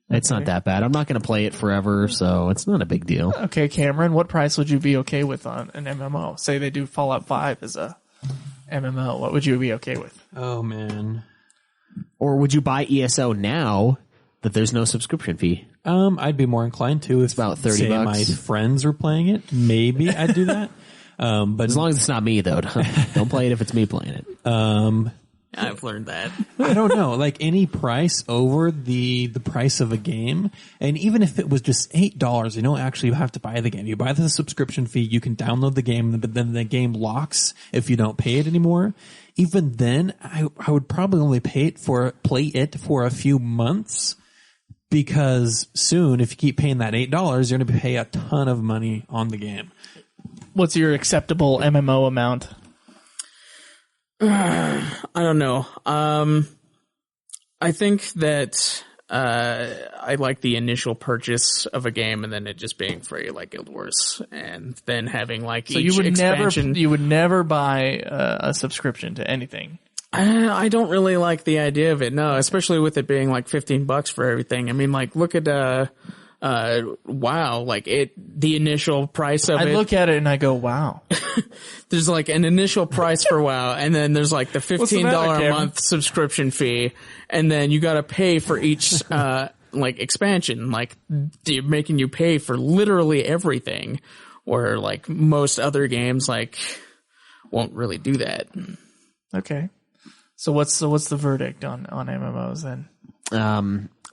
It's not that bad. I'm not going to play it forever, so it's not a big deal. Okay, Cameron, what price would you be okay with on an MMO? Say they do Fallout 5 as a MMO. What would you be okay with? Oh, man. Or would you buy ESO now that there's no subscription fee? I'd be more inclined to. It's about $30. My friends are playing it. Maybe I'd do that. But as long as it's not me, though. Don't play it if it's me playing it. I've learned that. I don't know, like any price over the price of a game, and even if it was just $8, you don't actually have to buy the game. You buy the subscription fee, you can download the game, but then the game locks if you don't pay it anymore. Even then, I would probably only play it for a few months, because soon, if you keep paying that $8, you're going to pay a ton of money on the game. What's your acceptable MMO amount? I don't know. I think that I like the initial purchase of a game and then it just being free, like Guild Wars, and then having like so each expansion. You would never buy a subscription to anything. I don't really like the idea of it. No, especially with it being like $15 for everything. I mean, like look at WoW, like the initial price of it. I look at it and I go, wow. There's like an initial price for WoW, and then there's like the $15 a month subscription fee, and then you gotta pay for each, like expansion. Like, they're making you pay for literally everything, where like most other games, like, won't really do that. Okay. So what's the verdict on MMOs then?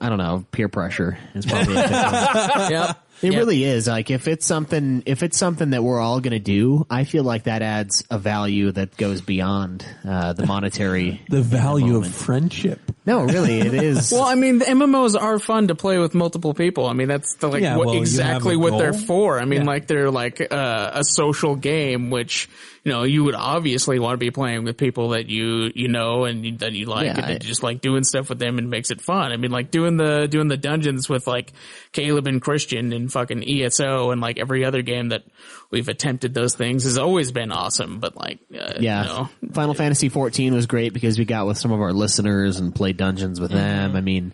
I don't know. Peer pressure is probably a good one. Yep. It really is. Like if it's something that we're all going to do, I feel like that adds a value that goes beyond the monetary. The value of friendship. No, really, it is. Well, I mean, the MMOs are fun to play with multiple people. I mean, that's exactly what they're for. I mean, like they're like a social game, which you would obviously want to be playing with people that you know and that you like, and just like doing stuff with them and makes it fun. I mean, like doing the dungeons with like Kaleb and Christian and fucking ESO and like every other game that we've attempted those things has always been awesome. But like, Final Fantasy XIV was great because we got with some of our listeners and played dungeons with them. I mean,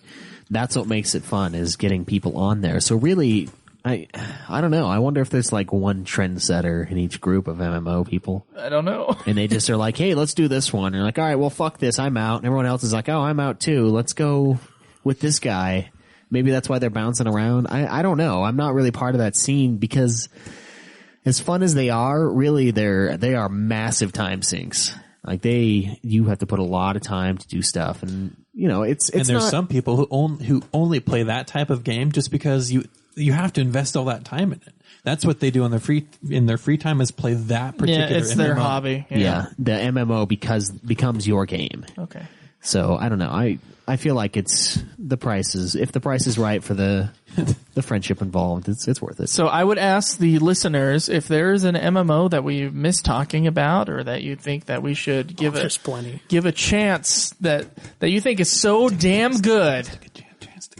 that's what makes it fun, is getting people on there. So really, I don't know. I wonder if there's like one trendsetter in each group of MMO people. I don't know. And they just are like, hey, let's do this one. And you're like, all right, well, fuck this. I'm out. And everyone else is like, oh, I'm out too. Let's go with this guy. Maybe that's why they're bouncing around. I don't know. I'm not really part of that scene because as fun as they are, really they are massive time sinks. Like you have to put a lot of time to do stuff, and it's and there's some people who only play that type of game just because you have to invest all that time in it. That's what they do in their free time, is play that particular. Yeah, it's MMO. their hobby. Yeah, the MMO becomes your game. Okay. So I don't know. I feel like it's the prices. If the price is right for the friendship involved, it's worth it. So I would ask the listeners if there is an MMO that we missed talking about, or that you think that we should give a chance that you think is so damn good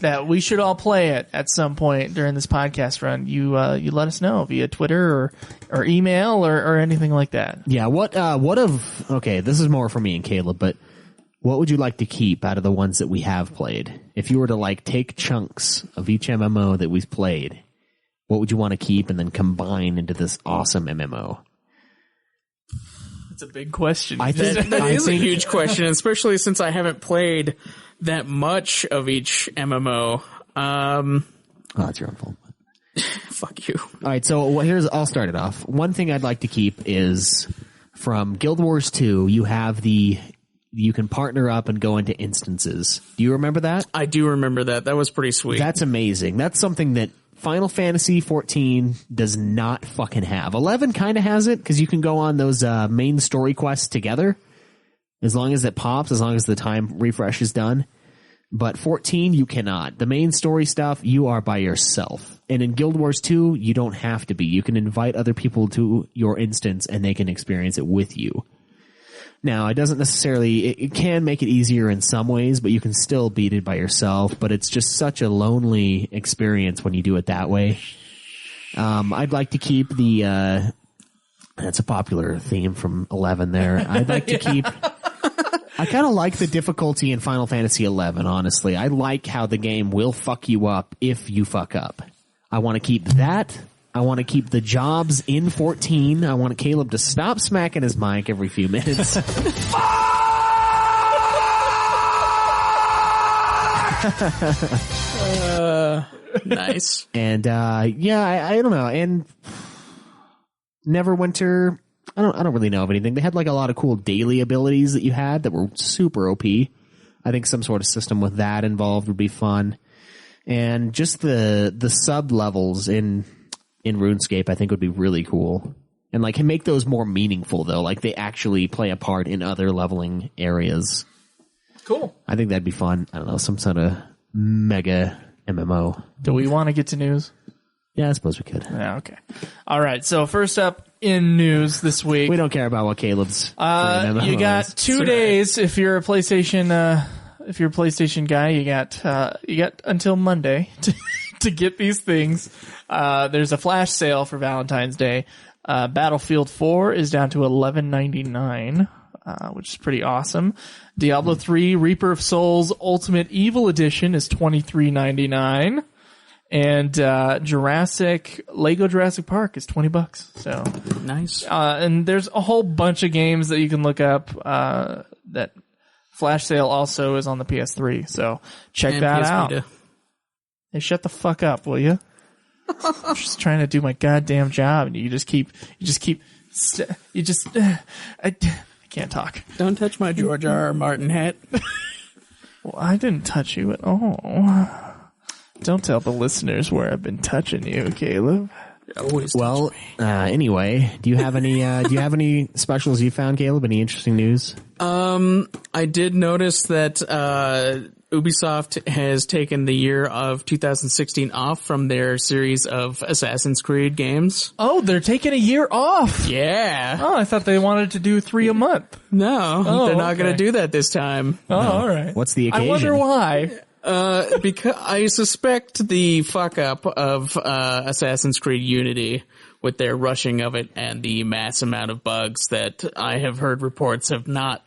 that we should all play it at some point during this podcast run. You let us know via Twitter or email or anything like that. Yeah. Okay, this is more for me and Caleb, but what would you like to keep out of the ones that we have played? If you were to like take chunks of each MMO that we've played, what would you want to keep and then combine into this awesome MMO? It's a big question. That is a huge question, especially since I haven't played that much of each MMO. That's your own fault. Fuck you. All right, so I'll start it off. One thing I'd like to keep is from Guild Wars 2, you can partner up and go into instances. Do you remember that? I do remember that. That was pretty sweet. That's amazing. That's something that Final Fantasy XIV does not fucking have. 11 kind of has it because you can go on those main story quests together as long as it pops, as long as the time refresh is done. But 14, you cannot. The main story stuff, you are by yourself. And in Guild Wars 2, you don't have to be. You can invite other people to your instance and they can experience it with you. Now, it doesn't necessarily, it can make it easier in some ways, but you can still beat it by yourself, but it's just such a lonely experience when you do it that way. I'd like to keep the, that's a popular theme from 11 there. I'd like to keep, I kind of like the difficulty in Final Fantasy XI, honestly. I like how the game will fuck you up if you fuck up. I want to keep that. I want to keep the jobs in 14. I want Kaleb to stop smacking his mic every few minutes. Nice. And yeah, I don't know. And Neverwinter, I don't really know of anything. They had like a lot of cool daily abilities that you had that were super OP. I think some sort of system with that involved would be fun. And just the sub levels in RuneScape I think would be really cool. And like make those more meaningful though, like they actually play a part in other leveling areas. Cool. I think that'd be fun. I don't know, some sort of mega MMO. Do we want to get to news? Yeah, I suppose we could. Yeah, okay. All right. So first up in news this week, we don't care about what Caleb's. You got 2 days if you're a PlayStation. If you're a PlayStation guy, you got until Monday to get these things. There's a flash sale for Valentine's Day. Battlefield 4 is down to $11.99, which is pretty awesome. Diablo 3 Reaper of Souls Ultimate Evil Edition is $23.99. And Lego Jurassic Park is $20. So nice. And there's a whole bunch of games that you can look up. That flash sale also is on the PS3. So check that out. Hey, shut the fuck up, will you? I'm just trying to do my goddamn job, and I can't talk. Don't touch my George R. R. Martin hat. Well, I didn't touch you at all. Don't tell the listeners where I've been touching you, Kaleb. Well, anyway, do you have any specials you found, Kaleb? Any interesting news? I did notice that Ubisoft has taken the year of 2016 off from their series of Assassin's Creed games. Oh, they're taking a year off. Yeah. Oh, I thought they wanted to do 3 a month. No, they're not going to do that this time. Oh, no. All right. What's the occasion? I wonder why. Because I suspect the fuck up of Assassin's Creed Unity with their rushing of it and the mass amount of bugs that I have heard reports have not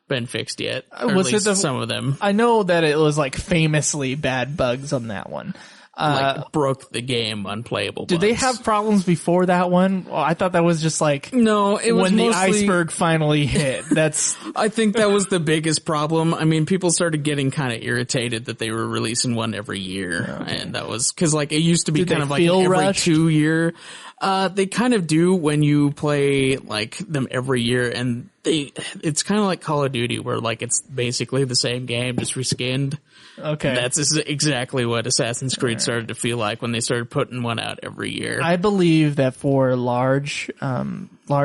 been fixed yet. Or Was at least it some of them? I know that it was like famously bad bugs on that one. Like broke the game unplayable. Did they have problems before that one? Well, I thought that was just like no, it was when mostly, the iceberg finally hit. That's I think that was the biggest problem. I mean, people started getting kind of irritated that they were releasing one every year, and that was because like it used to be kind of like every rushed? 2 year. They kind of do when you play like them every year, and it's kind of like Call of Duty where like it's basically the same game just reskinned. Okay. That's exactly what Assassin's Creed started to feel like when they started putting one out every year. I believe that for large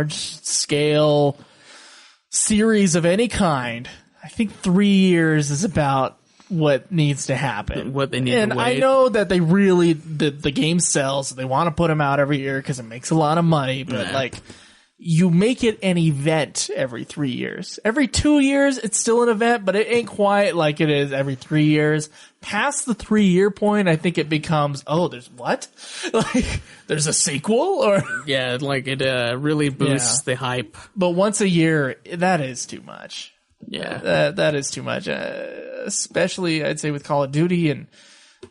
scale series of any kind, I think 3 years is about what needs to happen. What they need and to wait. I know that they really, the game sells, so they want to put them out every year because it makes a lot of money, but like, you make it an event every 3 years. Every 2 years, it's still an event, but it ain't quite like it is every 3 years. Past the 3 year point, I think it becomes, oh, there's what? Like, there's a sequel? Or yeah, like it really boosts the hype. But once a year, that is too much. Yeah. That is too much. Especially, I'd say, with Call of Duty and,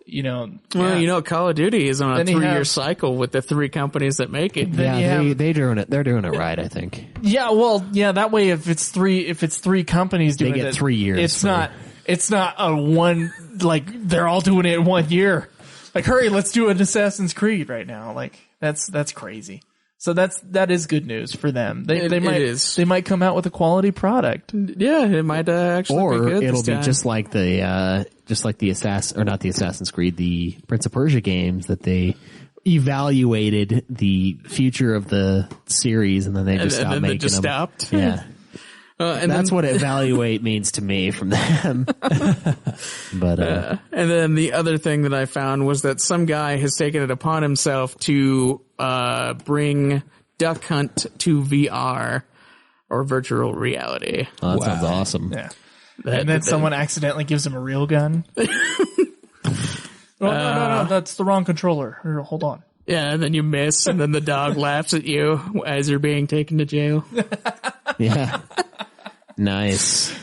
you know. Well, you know, Call of Duty is on a Then you 3 year have- cycle with the 3 companies that make it. Yeah, they're doing it. They're doing it right, I think. Yeah, well, yeah, that way if it's three companies doing They get it, 3 years. It's not a one, like, they're all doing it in 1 year. Like, hurry, let's do an Assassin's Creed right now. Like, that's crazy. So that is good news for them. They might come out with a quality product. Yeah, it might actually be good. It'll be just like the Assassin's Creed, the Prince of Persia games that they evaluated the future of the series and then they just stopped making them. Stopped. Yeah. And that's what evaluate means to me from them. But and then the other thing that I found was that some guy has taken it upon himself to bring Duck Hunt to VR. or virtual reality. Oh, that sounds awesome. Yeah. And then someone accidentally gives him a real gun. No, that's the wrong controller. Hold on. Yeah, and then you miss, and then the dog laughs at you as you're being taken to jail. Yeah. Nice.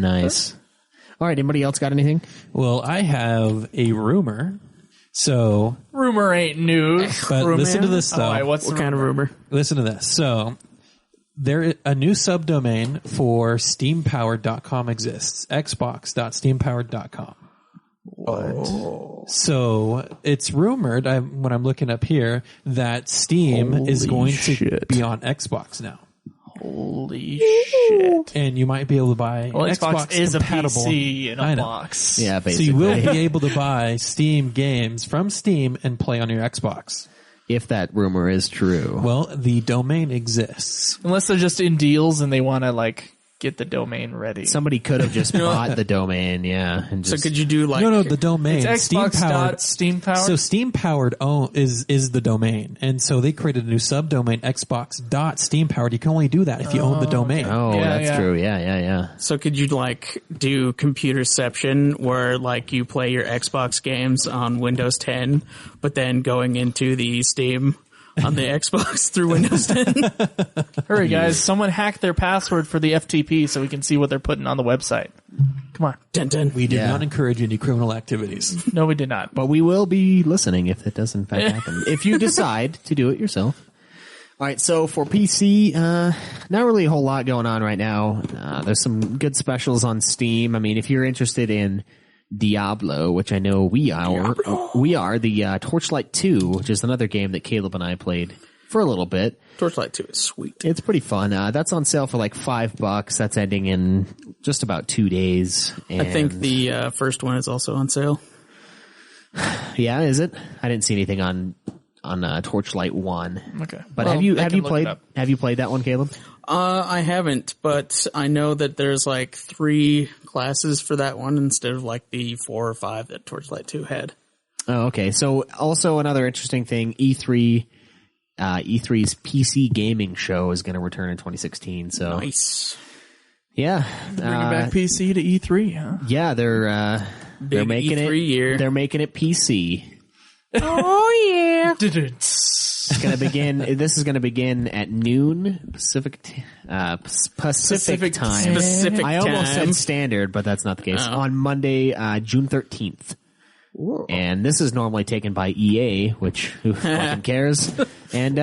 All right, anybody else got anything? Well, I have a rumor. So rumor ain't news. But listen to this though. Right, what kind of rumor? Listen to this. So a new subdomain for steampowered.com exists. xbox.steampowered.com. What? So it's rumored, when I'm looking up here, that Steam is going to be on Xbox now. Holy shit. And you might be able to buy Xbox is compatible. a PC in a box. Yeah, basically. So you will be able to buy Steam games from Steam and play on your Xbox. If that rumor is true. Well, the domain exists. Unless they're just in deals and they want to get the domain ready. Somebody could have just bought the domain, yeah. And So could you do No, the domain. It's Steam Xbox.steampowered. So Steam Powered is the domain. And so they created a new subdomain, Xbox.steampowered. You can only do that if you own the domain. Oh, that's true. Yeah. So could you do computerception where you play your Xbox games on Windows 10, but then going into the Steam on the Xbox through Windows 10? Hurry, guys. Someone hacked their password for the FTP so we can see what they're putting on the website. Come on. Dun, dun. We did not encourage any criminal activities. No, we did not. But we will be listening if it does in fact happen. If you decide to do it yourself. All right, so for PC, not really a whole lot going on right now. There's some good specials on Steam. I mean, if you're interested in Diablo, which I know we are the Torchlight 2, which is another game that Caleb and I played for a little bit. Torchlight 2 is sweet. It's pretty fun. That's on sale for $5. That's ending in just about 2 days. And I think the first one is also on sale. Yeah, is it? I didn't see anything on Torchlight 1. Okay. But have you played that one, Caleb? I haven't, but I know that there's 3 classes for that one instead of the 4 or 5 that Torchlight 2 had. Oh, okay. So also another interesting thing, E3's PC gaming show is going to return in 2016. So nice. Yeah. Bringing back PC to E3, huh? Yeah, they're making E3 year. They're making it PC. Oh yeah. It's going to begin. This is going to begin at noon Pacific time. I almost said standard, but that's not the case. On Monday, June 13th. Whoa. And this is normally taken by EA, which who fucking cares? And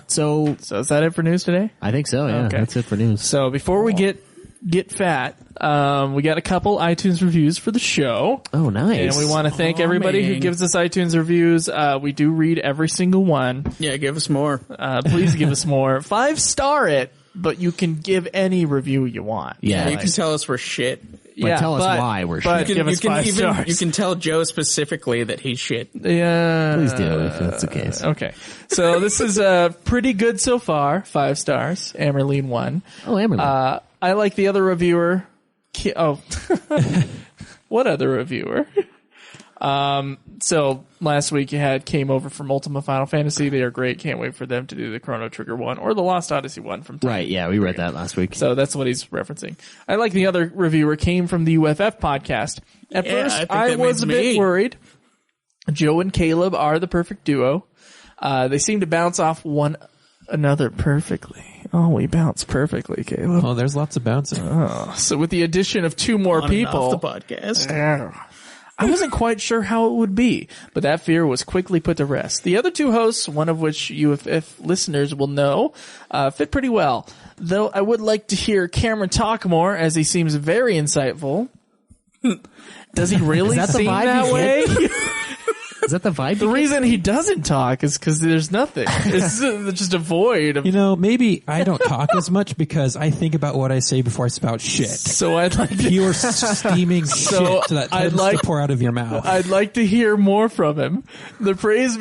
so is that it for news today? I think so. Yeah, that's it for news. So before we get fat, we got a couple iTunes reviews for the show. Oh, nice. And we want to thank everybody who gives us iTunes reviews. We do read every single one. Yeah, give us more. Please give us more. 5-star it, but you can give any review you want. Yeah. You can tell us we're shit. But tell us why we're shit. Give us 5 stars. You can tell Joe specifically that he's shit. Yeah. Please do if that's the case. Okay. So this is pretty good so far. 5 stars. Amerline 1. Oh, Amerline. I like the other reviewer. What other reviewer? So last week came over from Ultima Final Fantasy. They are great. Can't wait for them to do the Chrono Trigger one or the Lost Odyssey one from time. Right. Yeah, we read that last week. So that's what he's referencing. I like the other reviewer came from the UFF podcast. At first, I was a bit worried. Joe and Caleb are the perfect duo. They seem to bounce off one another perfectly. Oh, we bounce perfectly, Caleb. Oh, there's lots of bouncing. Oh, so with the addition of 2 more people, off the podcast. I wasn't quite sure how it would be, but that fear was quickly put to rest. The other 2 hosts, one of which UFF listeners will know, fit pretty well. Though I would like to hear Cameron talk more, as he seems very insightful. Does he really seem that way? Is that the vibe? The reason he doesn't talk is because there's nothing. It's just a void. Maybe I don't talk as much because I think about what I say before I spout shit. So I'd like pure steaming shit that tends to pour out of your mouth. I'd like to hear more from him. The praise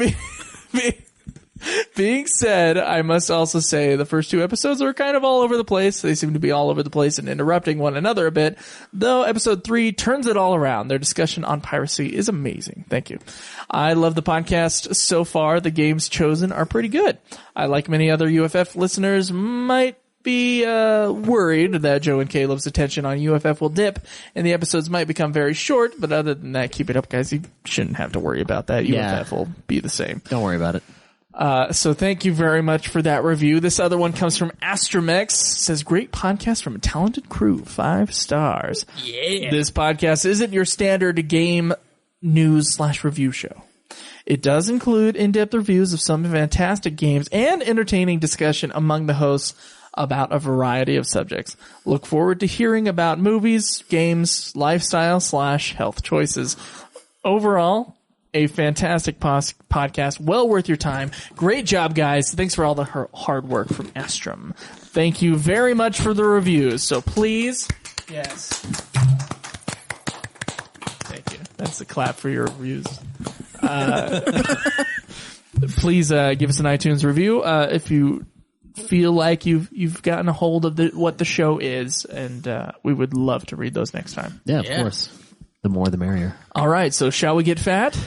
being said, I must also say the first 2 episodes are kind of all over the place. They seem to be all over the place and interrupting one another a bit, though episode 3 turns it all around. Their discussion on piracy is amazing. Thank you. I love the podcast so far. The games chosen are pretty good. I, like many other UFF listeners, might be worried that Joe and Caleb's attention on UFF will dip and the episodes might become very short, but other than that, keep it up, guys. You shouldn't have to worry about that. Yeah. UFF will be the same. Don't worry about it. So thank you very much for that review. This other one comes from Astromex. Says, great podcast from a talented crew. 5 stars. Yeah. This podcast isn't your standard game news/review show. It does include in-depth reviews of some fantastic games and entertaining discussion among the hosts about a variety of subjects. Look forward to hearing about movies, games, lifestyle/health choices. Overall, a fantastic podcast. Well worth your time. Great job, guys. Thanks for all the hard work from Astrum. Thank you very much for the reviews. So please, yes. Thank you. That's a clap for your reviews. Please give us an iTunes review if you feel like you've gotten a hold of what the show is, and we would love to read those next time. Yeah, of course. The more the merrier. All right, so shall we get fat?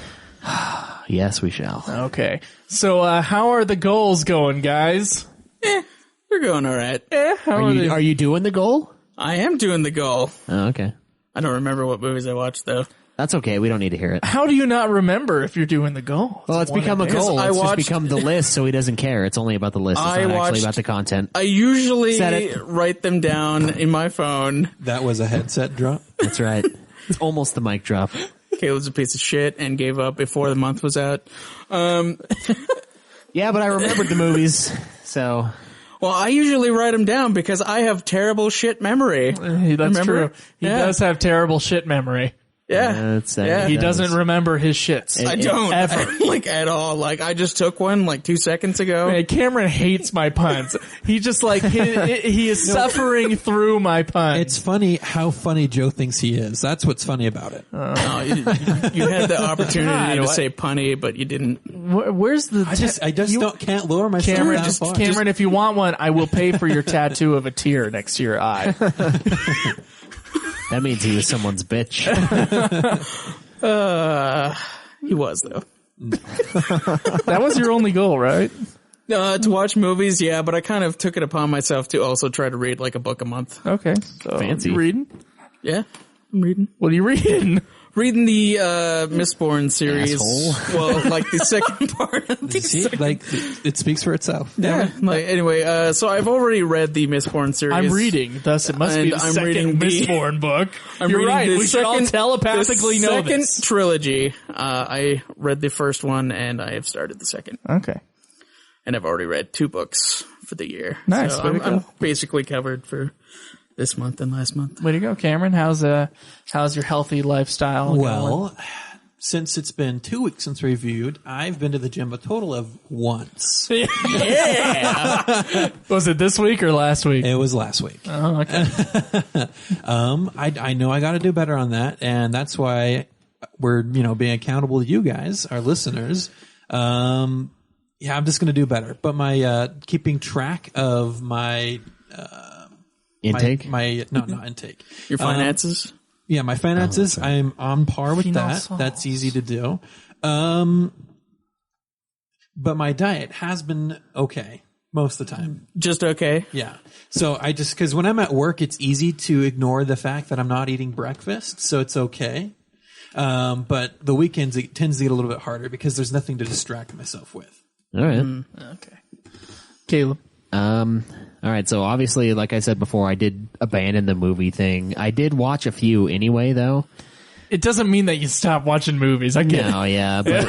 Yes, we shall. Okay. So how are the goals going, guys? We're going all right. Are you doing the goal? I am doing the goal. Oh, okay. I don't remember what movies I watched, though. That's okay. We don't need to hear it. How do you not remember if you're doing the goal? Well, it's become a goal. It's just become the list, so he doesn't care. It's only about the list. It's not actually about the content. I usually write them down in my phone. That was a headset drop? That's right. It's almost the mic drop. Caleb's a piece of shit and gave up before the month was out. Yeah, but I remembered the movies, so... Well, I usually write them down because I have terrible shit memory. That's true. He does have terrible shit memory. Yeah. He doesn't remember his shits. I don't. Ever. Like, at all. Like, I just took one, 2 seconds ago. Man, Cameron hates my puns. He just, he is suffering through my puns. It's funny how funny Joe thinks he is. That's what's funny about it. You had the opportunity to say punny, but you didn't. Where's the... I just can't lower myself that far. Cameron, if you want one, I will pay for your tattoo of a tear next to your eye. That means he was someone's bitch. He was, though. That was your only goal, right? To watch movies, yeah, but I kind of took it upon myself to also try to read a book a month. Okay. So fancy. You reading? Yeah, I'm reading. What are you reading? Reading the Mistborn series. Asshole. Well, the second part of the second. It speaks for itself. Yeah. Anyway, so I've already read the Mistborn series. I'm reading, thus it must be the second Mistborn book. You're right. We should all telepathically know this. Second trilogy. I read the first one, and I have started the second. Okay. And I've already read 2 books for the year. Nice. So I'm basically covered for this month and last month. Way to go, Cameron. How's your healthy lifestyle going? Since it's been 2 weeks since reviewed, I've been to the gym a total of once. Yeah. Was it this week or last week? It was last week. Oh, okay. I know I got to do better on that, and that's why we're being accountable to you guys, our listeners. I'm just going to do better. But my keeping track of my intake, not intake. Your finances. Yeah, my finances. Okay. I'm on par with that. That's easy to do. But my diet has been okay most of the time. Just okay? Yeah. So because when I'm at work, it's easy to ignore the fact that I'm not eating breakfast, so it's okay. But the weekends, it tends to get a little bit harder because there's nothing to distract myself with. All right. Okay. Caleb. All right. So obviously, like I said before, I did abandon the movie thing. I did watch a few anyway, though. It doesn't mean that you stop watching movies. I get it. No, yeah, but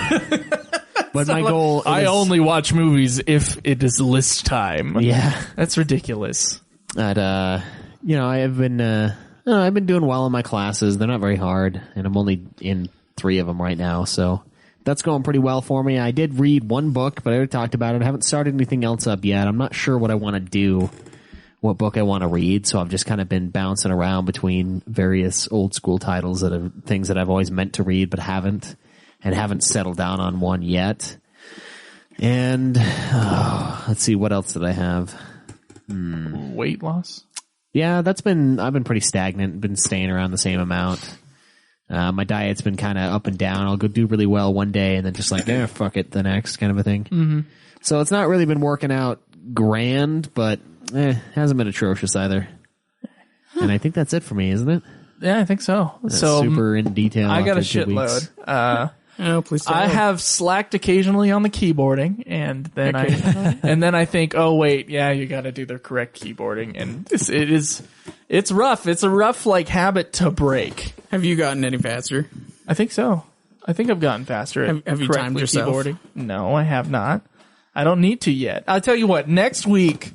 but my goal. I only watch movies if it is list time. Yeah, that's ridiculous. But I've been doing well in my classes. They're not very hard, and I'm only in 3 of them right now, so that's going pretty well for me. I did read 1 book, but I already talked about it. I haven't started anything else up yet. I'm not sure what I want to do, what book I want to read, so I've just kind of been bouncing around between various old school titles that are things that I've always meant to read but haven't settled down on one yet. And let's see, what else did I have? Weight loss? Yeah, I've been pretty stagnant, been staying around the same amount. My diet's been kind of up and down. I'll go do really well one day and then just fuck it the next kind of a thing. Mm-hmm. So it's not really been working out grand, but Hasn't been atrocious either. And I think that's it for me, isn't it? Yeah, I think so. That's so super in detail. I got a after 2 weeks. shitload. Please I have slacked occasionally on the keyboarding, and then I think, oh wait, yeah, you got to do the correct keyboarding, and it's rough. It's a rough habit to break. Have you gotten any faster? I think so. I think I've gotten faster. Have you timed yourself? Keyboarding. No, I have not. I don't need to yet. I'll tell you what. Next week,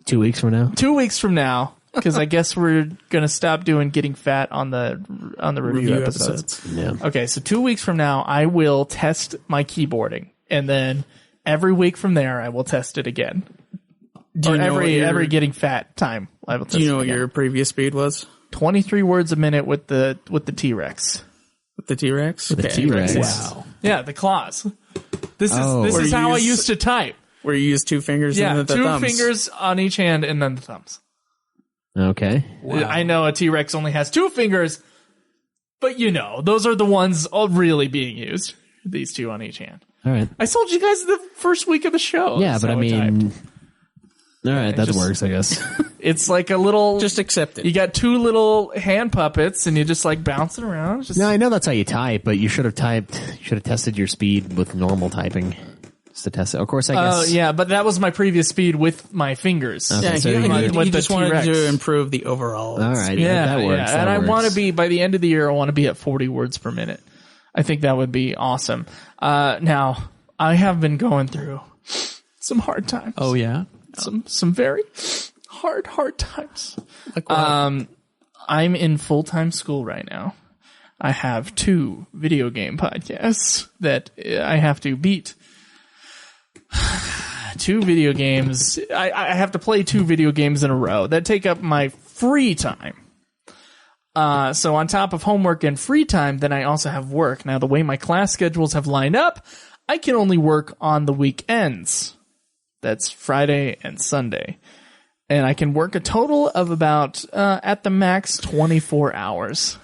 2 weeks from now. 2 weeks from now. Because I guess we're gonna stop doing getting fat on the review episodes. Yeah. Okay, so 2 weeks from now, I will test my keyboarding, and then every week from there, I will test it again. Do you know every getting fat time, I will test Do you know it what again. your previous speed was? 23 words a minute with the T-Rex. With the T-Rex? With the T-Rex. Wow. Yeah, the claws. This is how I used to type. Where you use 2 fingers and then the two thumbs. fingers on each hand and then the thumbs. Okay. Wow. I know a T-Rex only has 2 fingers, but those are the ones all really being used. These 2 on each hand. All right. I told you guys the first week of the show. Yeah, but I mean, all right, that works, I guess. It's like a little. Just accept it. You got 2 little hand puppets, and you just bounce it around. No, I know that's how you type, but you should have tested your speed with normal typing. To test it. Of course, I guess. Oh, yeah, but that was my previous speed with my fingers. Okay, Yeah, so you just wanted to improve the overall. All right, yeah, that works. Yeah. And that works. I want to be, by the end of the year, I want to be at 40 words per minute. I think that would be awesome. Now, I have been going through some hard times. Oh, yeah? Some very hard times. Like what? I'm in full-time school right now. I have 2 video game podcasts that I have to beat. 2 video games. I have to play 2 video games in a row that take up my free time. So on top of homework and free time, then I also have work. Now, the way my class schedules have lined up, I can only work on the weekends. That's Friday and Sunday. And I can work a total of about, at the max, 24 hours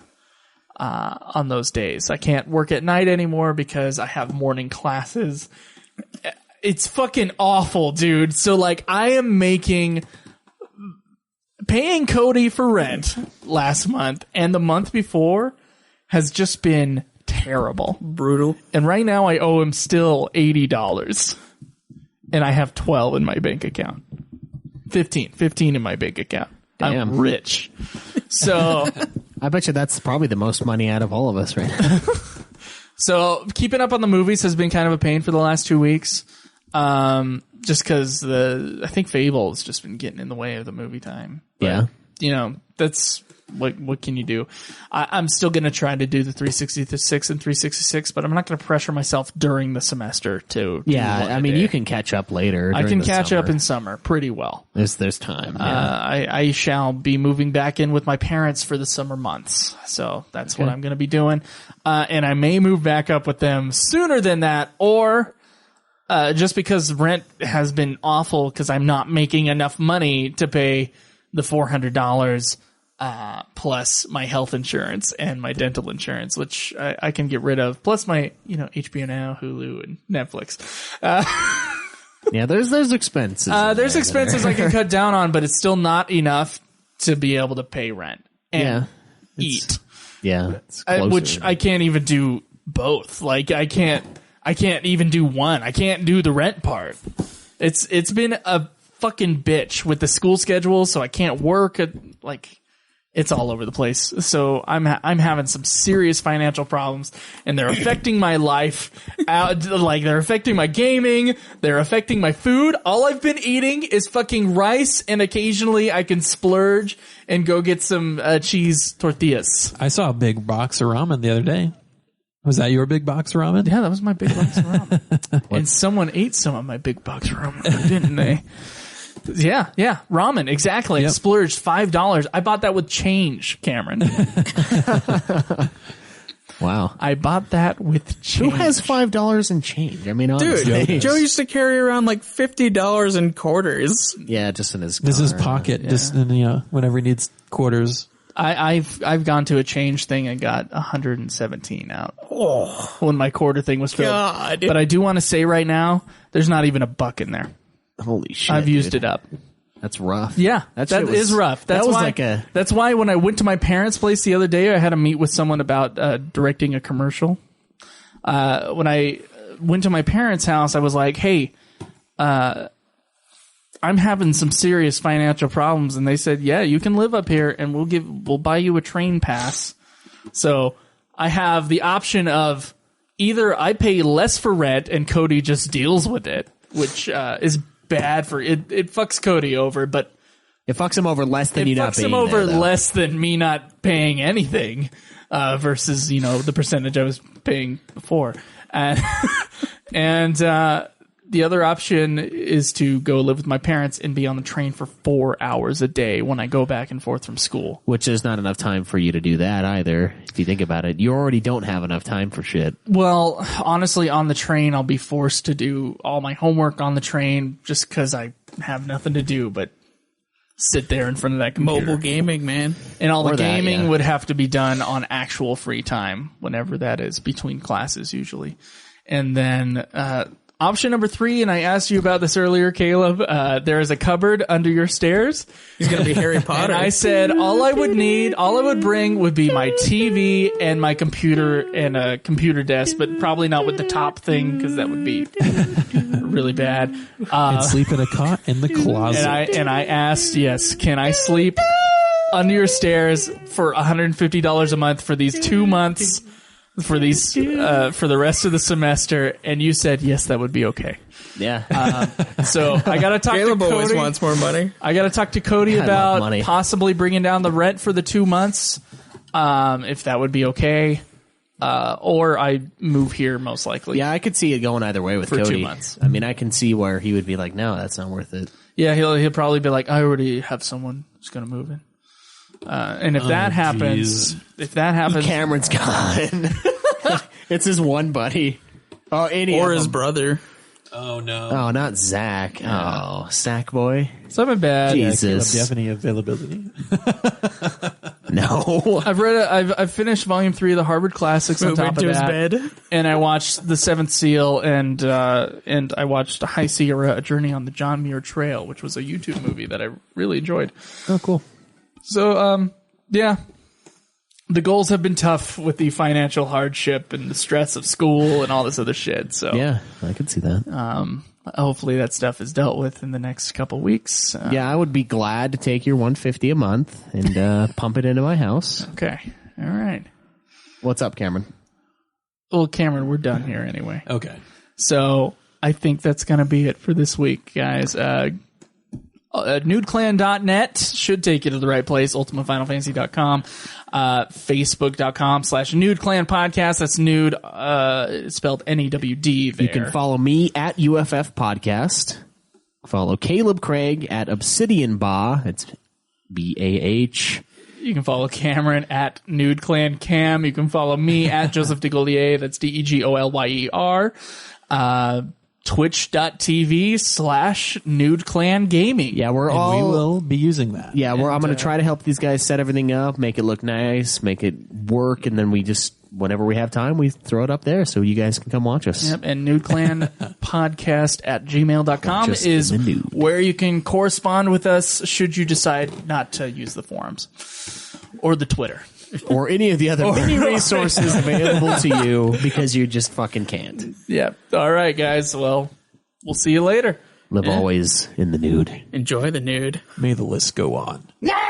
on those days. I can't work at night anymore because I have morning classes. It's fucking awful, dude. So, I am paying Cody for rent last month, and the month before has just been terrible. Brutal. And right now I owe him still $80. And I have 12 in my bank account. 15 in my bank account. Damn. I'm rich. So I bet you that's probably the most money out of all of us right now. So keeping up on the movies has been kind of a pain for the last 2 weeks. Just because I think Fable has just been getting in the way of the movie time. But, Yeah. That's what can you do? I'm still going to try to do the 366 and 366, but I'm not going to pressure myself during the semester to. Yeah, I mean, you can catch up later. I can catch summer. up in summer pretty well. There's time. Yeah. I shall be moving back in with my parents for the summer months. So that's what I'm going to be doing. And I may move back up with them sooner than that, or just because rent has been awful because I'm not making enough money to pay the $400 plus my health insurance and my dental insurance, which I can get rid of, plus my HBO Now, Hulu, and Netflix. Yeah, there's expenses. There's expenses I can cut down on, but it's still not enough to be able to pay rent and eat. Yeah, Which I can't even do both. I can't even do one. I can't do the rent part. It's been a fucking bitch with the school schedule, so I can't work. It's all over the place. So I'm having some serious financial problems, and they're affecting my life. They're affecting my gaming. They're affecting my food. All I've been eating is fucking rice, and occasionally I can splurge and go get some cheese tortillas. I saw a big box of ramen the other day. Was that your big box of ramen? Yeah, that was my big box of ramen. And someone ate some of my big box of ramen, didn't they? Yeah, ramen, exactly. Yep. I splurged $5. I bought that with change, Cameron. Wow. I bought that with change. Who has $5 in change? I mean, honestly. Dude, Joe used to carry around $50 in quarters. Yeah, just in his car. This is pocket, just whenever he needs quarters. I've gone to a change thing and got 117 out. Oh, when my quarter thing was filled. God. But I do want to say right now, there's not even a buck in there. Holy shit! I've used it up. That's rough. Yeah, that is rough. That's why. That's why when I went to my parents' place the other day, I had to meet with someone about directing a commercial. When I went to my parents' house, I was like, "Hey, I'm having some serious financial problems," and they said, "Yeah, you can live up here, and we'll buy you a train pass." So I have the option of either I pay less for rent and Cody just deals with it, which is bad for it. It fucks Cody over, but it fucks him over less than you not paying. It fucks him over there, less than me not paying anything, versus the percentage I was paying before. And the other option is to go live with my parents and be on the train for 4 hours a day when I go back and forth from school. Which is not enough time for you to do that either. If you think about it, you already don't have enough time for shit. Well, honestly, on the train, I'll be forced to do all my homework on the train just because I have nothing to do but sit there in front of that computer. Mobile gaming, man. And all the gaming would have to be done on actual free time, whenever that is, between classes usually. And then option number 3, and I asked you about this earlier, Kaleb, there is a cupboard under your stairs. He's going to be Harry Potter. And I said all I would bring would be my TV and my computer and a computer desk, but probably not with the top thing because that would be really bad. And sleep in a cot in the closet. And I asked, yes, can I sleep under your stairs for $150 a month for these 2 months? For the rest of the semester, and you said yes, that would be okay. Yeah. So I gotta talk Caleb to Cody. Always wants more money. I gotta talk to Cody about possibly bringing down the rent for the 2 months, if that would be okay. Or I move here most likely. Yeah, I could see it going either way with for Cody. 2 months. I mean, I can see where he would be like, no, that's not worth it. Yeah, he'll probably be like, I already have someone who's gonna move in. And if that happens, Cameron's gone. It's his one buddy. Oh, or his brother. Oh no! Oh, not Zach. Oh, Sack boy. Something bad. Jesus. Do you have any availability? No. I've finished volume 3 of the Harvard Classics on top of that. His bed. And I watched The Seventh Seal and I watched High Sierra: A Journey on the John Muir Trail, which was a YouTube movie that I really enjoyed. Oh, cool. So, yeah, the goals have been tough with the financial hardship and the stress of school and all this other shit. So yeah, I could see that. Hopefully that stuff is dealt with in the next couple weeks. Yeah, I would be glad to take your $150 a month and pump it into my house. Okay. All right. What's up, Cameron? Well, Cameron, we're done here anyway. Okay. So I think that's going to be it for this week, guys. NudeClan.net should take you to the right place. UltimateFinalFantasy.com, Facebook.com/NudeClan Podcast. That's Nude, spelled N-E-W-D there. You can follow me at UFF Podcast. Follow Kaleb Craig at Obsidian Bah. It's B-A-H. You can follow Cameron at NudeClan Cam. You can follow me at Joseph DeGolyer. That's D-E-G-O-L-Y-E-R. Twitch.tv/NudeClan Gaming. Yeah, we will be using that. Yeah, I'm going to try to help these guys set everything up, make it look nice, make it work, and then we just, whenever we have time, we throw it up there so you guys can come watch us. Yep, and nudeclanpodcast@gmail.com is where you can correspond with us should you decide not to use the forums or the Twitter. Or any of the other many resources available to you because you just fucking can't. Yeah. All right, guys. Well, we'll see you later. Live always in the nude. Enjoy the nude. May the list go on. No!